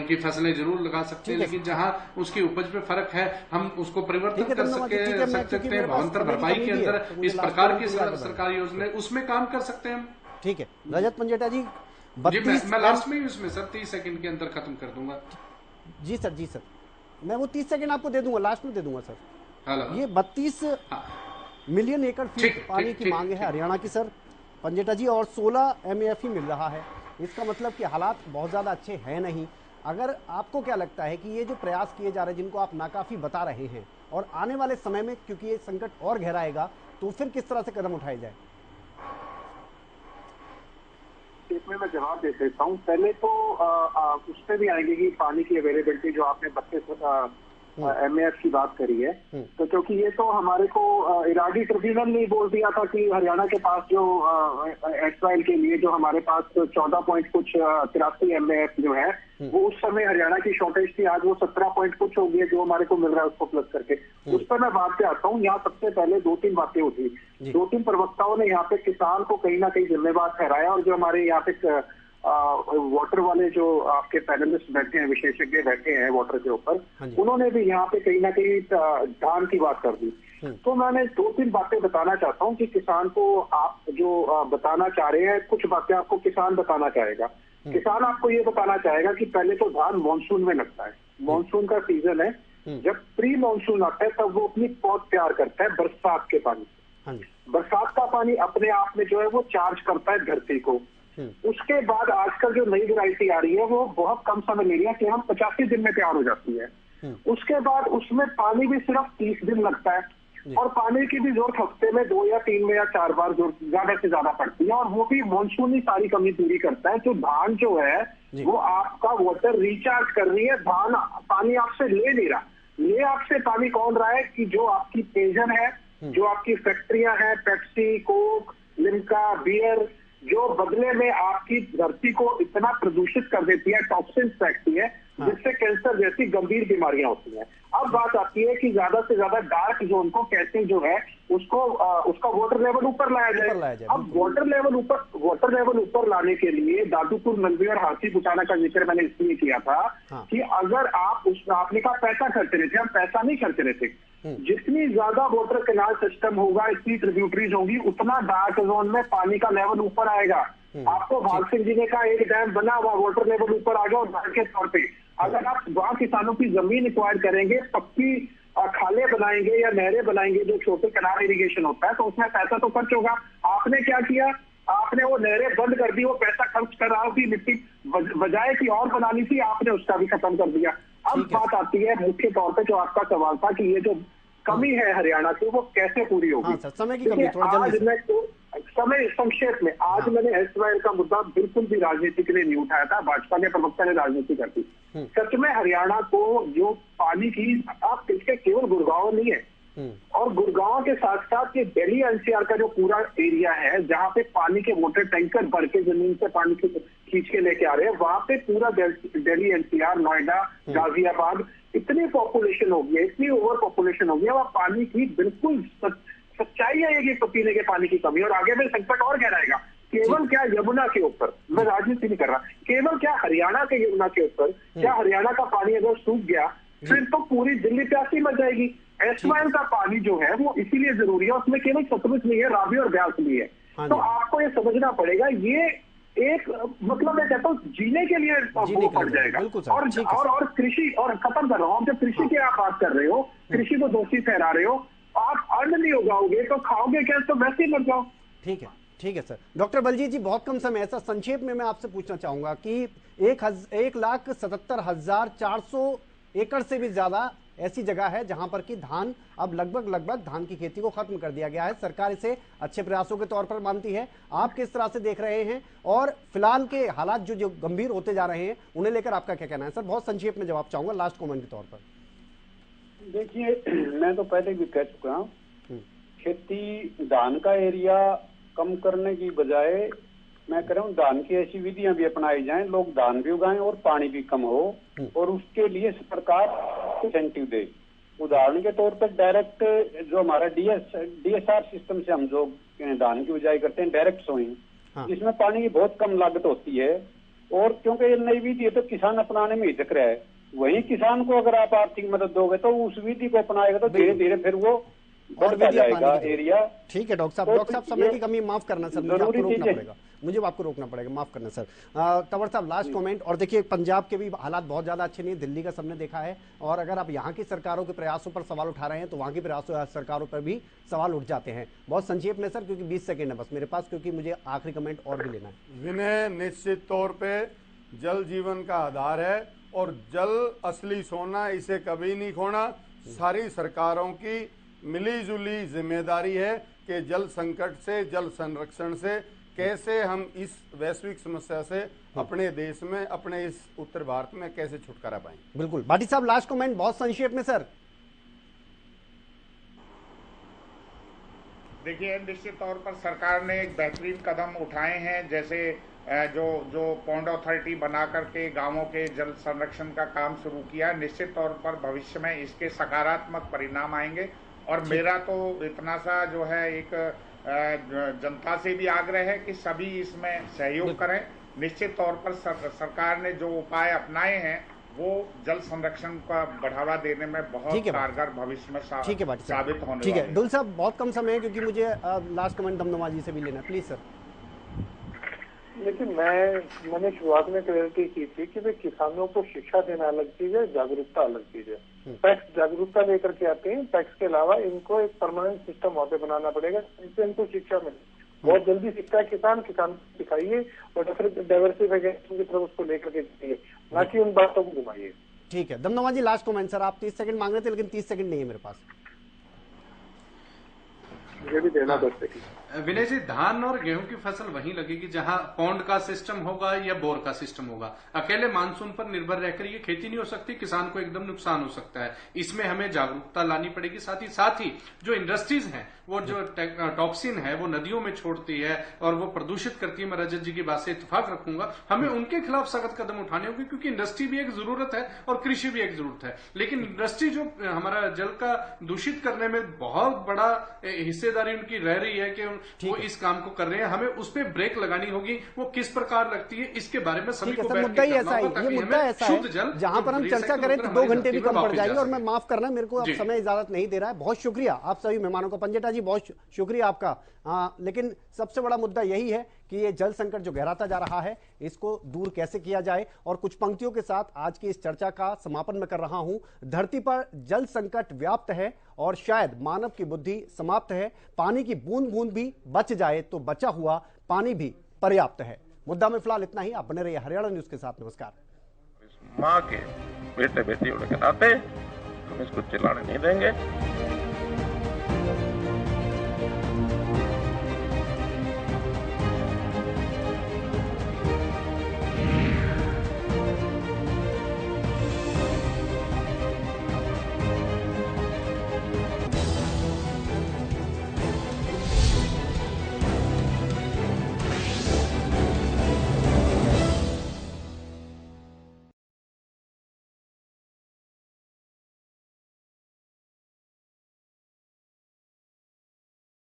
की फसलें जरूर लगा सकते हैं, लेकिन जहां उसकी उपज पे फरक है हम उसको परिवर्तन कर सकते हैं। भावांतर भरपाई के अंदर इस प्रकार की सरकारी योजना उसमें काम कर सकते हैं हम। ठीक है रजत मंजेठा जी, मैं लास्ट में ही उसमें सर 30 सेकंड के अंदर खत्म कर दूंगा। जी सर, मैं वो 30 सेकंड आपको दे दूंगा, लास्ट में दे दूंगा सर। ये 32 मिलियन एकड़ फीट पानी की मांग है हरियाणा की सर पंजेठा जी, और 16 MAF ही मिल रहा है। इसका मतलब कि हालात बहुत ज़्यादा अच्छे हैं नहीं। अगर आपको क्या लगता है कि ये जो प्रयास किए जा रहे हैं, जिनको आप नाकाफी बता रहे हैं, और आने वाले समय में क्योंकि ये संकट और गहराएगा, तो फिर किस तरह से कदम उठाए जाए? इसमें मैं जवाब दे देता हूँ। पहले तो उस पर भी आएंगे कि पानी की अवेलेबिलिटी जो आपने 32 MAF की बात करी है, तो क्योंकि ये तो हमारे को इरादी ट्रिब्यूनल ने बोल दिया था कि हरियाणा के पास जो एसवाइल के लिए जो हमारे पास 14 पॉइंट कुछ 83 MAF जो है, वो उस समय हरियाणा की शॉर्टेज थी, आज वो 17 पॉइंट कुछ हो गई है जो हमारे को मिल रहा है उसको प्लस करके। उस पर मैं बात पे आता हूँ। यहाँ सबसे पहले 2-3 बातें उठी, 2-3 प्रवक्ताओं ने यहाँ पे किसान को कहीं ना कहीं जिम्मेवार ठहराया, और जो हमारे यहाँ पे वाटर वाले जो आपके पैनलिस्ट बैठे हैं, विशेषज्ञ बैठे हैं वाटर के ऊपर, उन्होंने भी यहाँ पे कहीं ना कहीं धान की बात कर दी। तो मैंने 2-3 बातें बताना चाहता हूँ कि किसान को आप जो बताना चाह रहे हैं, कुछ बातें आपको किसान बताना चाहेगा। किसान आपको ये बताना चाहेगा कि पहले तो धान मानसून में लगता है, मानसून का सीजन है, जब प्री मानसून आता है तब वो अपनी पौध तैयार करता है बरसात के पानी से। बरसात का पानी अपने आप में जो है वो चार्ज करता है धरती को। उसके बाद आजकल जो नई वैरायटी आ रही है वो बहुत कम समय ले रही है कि हम 85 दिन में तैयार हो जाती है। उसके बाद उसमें पानी भी सिर्फ 30 दिन लगता है, और पानी की भी जरूरत हफ्ते में 2 या 3 में या 4 बार ज्यादा से ज्यादा पड़ती है, और वो भी मानसून ही सारी कमी पूरी करता है। तो धान जो है वो आपका वाटर रिचार्ज कर रही है, धान पानी आपसे ले नहीं रहा। ये आपसे पानी कौन रहा है कि जो आपकी पेयजल है, जो आपकी फैक्ट्रियां हैं, पेप्सी, कोक, लिम्का, बियर, जो बदले में आपकी धरती को इतना प्रदूषित कर देती है, टॉक्सिन फेंकती है, जिससे कैंसर जैसी गंभीर बीमारियां होती हैं। अब बात आती है कि ज्यादा से ज्यादा डार्क जोन को कैसे जो है उसको उसका वाटर लेवल ऊपर लाया जाए। अब वाटर लेवल ऊपर लाने के लिए दादूपुर, नलवी और हाथी बुटाना का जिक्र मैंने इसलिए किया था कि अगर आपने कहा पैसा खर्च रहे थे, हम पैसा नहीं खर्च रहे थे। जितनी ज्यादा वाटर कैनाल सिस्टम होगा, इतनी ट्रिब्यूटरीज होगी, उतना डार्क जोन में पानी का लेवल ऊपर आएगा। आपको भाग सिंह जी ने कहा एक डैम बना हुआ, वाटर लेवल ऊपर आ गया, और उदाहरण के तौर पे अगर आप वहां किसानों की जमीन एक्वायर करेंगे, पक्की खाले बनाएंगे या नहरें बनाएंगे, जो छोटे कैनाल इरिगेशन होता है, तो उसमें पैसा तो खर्च होगा। आपने क्या किया, आपने वो नहरें बंद कर दी, वो पैसा खर्च कर रहा थी, मिट्टी बजाय की और बनानी थी, आपने उसका भी खत्म कर दिया। अब बात आती है मुख्य तौर पे जो आपका सवाल था कि ये जो कमी है हरियाणा की वो कैसे पूरी होगी। समय की कमी, थोड़ा आज मैं समय संक्षेप में आज मैंने एसवाईएल का मुद्दा बिल्कुल भी राजनीति के लिए नहीं उठाया था, भाजपा के प्रवक्ता ने राजनीति कर दी। सच में हरियाणा को जो पानी की, आप इसके केवल गुड़गांव नहीं है, और गुड़गांव के साथ साथ ये दिल्ली एनसीआर का जो पूरा एरिया है जहां पे पानी के वाटर टैंकर भर के जमीन से पानी खींच के लेके आ रहे हैं, वहां पे पूरा दिल्ली एनसीआर, नोएडा, गाजियाबाद, इतनी पॉपुलेशन हो गई है, इतनी ओवर पॉपुलेशन हो गई है, वह पानी की बिल्कुल सच्चाई है ये पीने के पानी की कमी, और आगे में संकट और गहराएगा। केवल क्या यमुना के ऊपर, मैं राजनीति नहीं कर रहा, केवल क्या हरियाणा के यमुना के ऊपर, क्या हरियाणा का पानी अगर सूख गया फिर तो पूरी दिल्ली प्यासी मर जाएगी। एसवाईएल का पानी जो है वो इसीलिए जरूरी है, उसमें केवल सतलुज नहीं है, रावी और ब्यास नहीं है। तो आपको ये समझना पड़ेगा, ये एक मतलब मैं कहता हूँ जीने के लिए वो पड़ जाएगा। और कृषि, और खत्म कर रहा हूँ, जब कृषि की आप बात कर रहे हो, कृषि को दोषी ठहरा रहे हो, आप अन्न नहीं उगाओगे तो खाओगे क्या, तो वैसे ही मर जाओ। ठीक है, ठीक है सर। डॉक्टर बलजीत जी, बहुत कम समय है सर, संक्षेप में मैं आपसे पूछना चाहूंगा कि 1,77,400 एकड़ से भी ज्यादा ऐसी जगह है जहां पर कि धान अब लगभग धान की खेती को खत्म कर दिया गया है। सरकार इसे अच्छे प्रयासों के तौर पर मानती है। आप किस तरह से देख रहे हैं और फिलहाल के हालात जो गंभीर होते जा रहे हैं उन्हें लेकर आपका क्या कहना है? सर बहुत संक्षेप में जवाब चाहूंगा, लास्ट कमेंट के तौर पर। देखिए, मैं तो पहले भी कह चुका हूँ, खेती धान का एरिया कम करने की बजाय मैं कह रहा हूँ धान की ऐसी विधियां भी अपनाई जाएं, लोग धान भी उगाएं और पानी भी कम हो, और उसके लिए सरकार इंसेंटिव दे। उदाहरण के तौर पर डायरेक्ट जो हमारा डीएसआर सिस्टम से हम जो धान की उजाई करते हैं, डायरेक्ट सोइंग, जिसमें पानी की बहुत कम लागत होती है, और क्योंकि ये नई विधि है तो किसान अपनाने में हिचक रहा है। वहीं किसान को अगर आप आर्थिक मदद दोगे तो उस विधि को अपनाएगा तो धीरे धीरे फिर वो बढ़ता जाएगा एरिया। ठीक है डॉक्टर साहब, समय की कमी माफ करना सर, मुझे आपको रोकना पड़ेगा, आपको रोकना पड़ेगा, माफ करना सर। तंवर साहब लास्ट कमेंट। और देखिए, पंजाब के भी हालात बहुत ज्यादा अच्छे नहीं, दिल्ली का सबने देखा है, और अगर आप यहाँ की सरकारों के प्रयासों पर सवाल उठा रहे हैं तो वहाँ की प्रयासों सरकारों पर भी सवाल उठ जाते हैं। बहुत संक्षेप में सर, क्योंकि 20 सेकेंड है बस मेरे पास, क्योंकि मुझे आखिरी कमेंट और भी लेना है। विनय, निश्चित तौर पे जल जीवन का आधार है और जल असली सोना, इसे कभी नहीं खोना। सारी सरकारों की मिली-जुली जिम्मेदारी है कि जल संकट से, जल संरक्षण से कैसे हम इस वैश्विक समस्या से अपने देश में, अपने इस उत्तर भारत में कैसे छुटकारा पाएं। बिल्कुल। भाटी साहब लास्ट कमेंट बहुत संक्षेप में सर। देखिए, निश्चित तौर पर सरकार ने एक बेहतरीन कदम उठाए हैं, जैसे जो पॉन्ड अथॉरिटी बना करके गांवों के जल संरक्षण का काम शुरू किया। निश्चित तौर पर भविष्य में इसके सकारात्मक परिणाम आएंगे, और मेरा तो इतना सा जो है एक जनता से भी आग्रह है कि सभी इसमें सहयोग करें। निश्चित तौर पर सरकार ने जो उपाय अपनाए हैं वो जल संरक्षण का बढ़ावा देने में बहुत कारगर भविष्य में साबित होने। ठीक है डुल साहब, बहुत कम समय है क्योंकि मुझे लास्ट कमेंट दमदमा जी से भी लेना, प्लीज सर। लेकिन मैंने शुरुआत में क्लैरिटी की थी कि भाई किसानों को शिक्षा देना अलग चीज है, जागरूकता अलग चीज है। टैक्स जागरूकता लेकर के आते हैं, टैक्स के अलावा इनको एक परमानेंट सिस्टम वहाँ पे बनाना पड़ेगा जिससे इनको शिक्षा मिले। बहुत जल्दी सीखता है किसान सिखाइए और डाइवर्सिफिकेशन की तरफ उसको लेकर के जाइए, ना कि उन बातों को घुमाइए। ठीक है दमदमा जी, लास्ट कमेंट सर। आप 30 सेकंड मांग रहे थे लेकिन 30 सेकंड नहीं है मेरे पास, मुझे भी देना 10 सेकंड। विनय जी, धान और गेहूं की फसल वहीं लगेगी जहां पौंड का सिस्टम होगा या बोर का सिस्टम होगा। अकेले मानसून पर निर्भर रहकर ये खेती नहीं हो सकती, किसान को एकदम नुकसान हो सकता है। इसमें हमें जागरूकता लानी पड़ेगी। साथ ही जो इंडस्ट्रीज हैं वो जो टॉक्सिन है वो नदियों में छोड़ती है और वो प्रदूषित करती है। मैं रजत जी की बात से इत्तेफाक रखूंगा, हमें उनके खिलाफ सख्त कदम उठाने होंगे, क्योंकि इंडस्ट्री भी एक जरूरत है और कृषि भी एक जरूरत है। लेकिन इंडस्ट्री जो हमारा जल का दूषित करने में बहुत बड़ा हिस्सेदारी उनकी रह रही है कि वो इस काम को कर रहे हैं, हमें उस पर ब्रेक लगानी होगी। वो किस प्रकार लगती है इसके बारे में सभी को बैठ के करना होगा ताकि हमें शुद्ध जल, जहां पर हम चर्चा करें तो 2 घंटे भी कम पड़ जाएंगे। और मैं माफ करना, मेरे को अब समय इजाजत नहीं दे रहा है। बहुत शुक्रिया आप सभी मेहमानों का, पंजेटा जी बहुत शुक्रिया आपका। लेकिन सबसे बड़ा मुद्दा यही है कि ये जल संकट जो गहराता जा रहा है इसको दूर कैसे किया जाए। और कुछ पंक्तियों के साथ आज की इस चर्चा का समापन मैं कर रहा हूं। धरती पर जल संकट व्याप्त है और शायद मानव की बुद्धि समाप्त है। पानी की बूंद बूंद भी बच जाए तो बचा हुआ पानी भी पर्याप्त है। मुद्दा में फिलहाल इतना ही। आप बने रहिए हरियाणा न्यूज के साथ। नमस्कार। माँ के बेटे बेटी होने के नाते हम इसको चिल्लाने नहीं देंगे।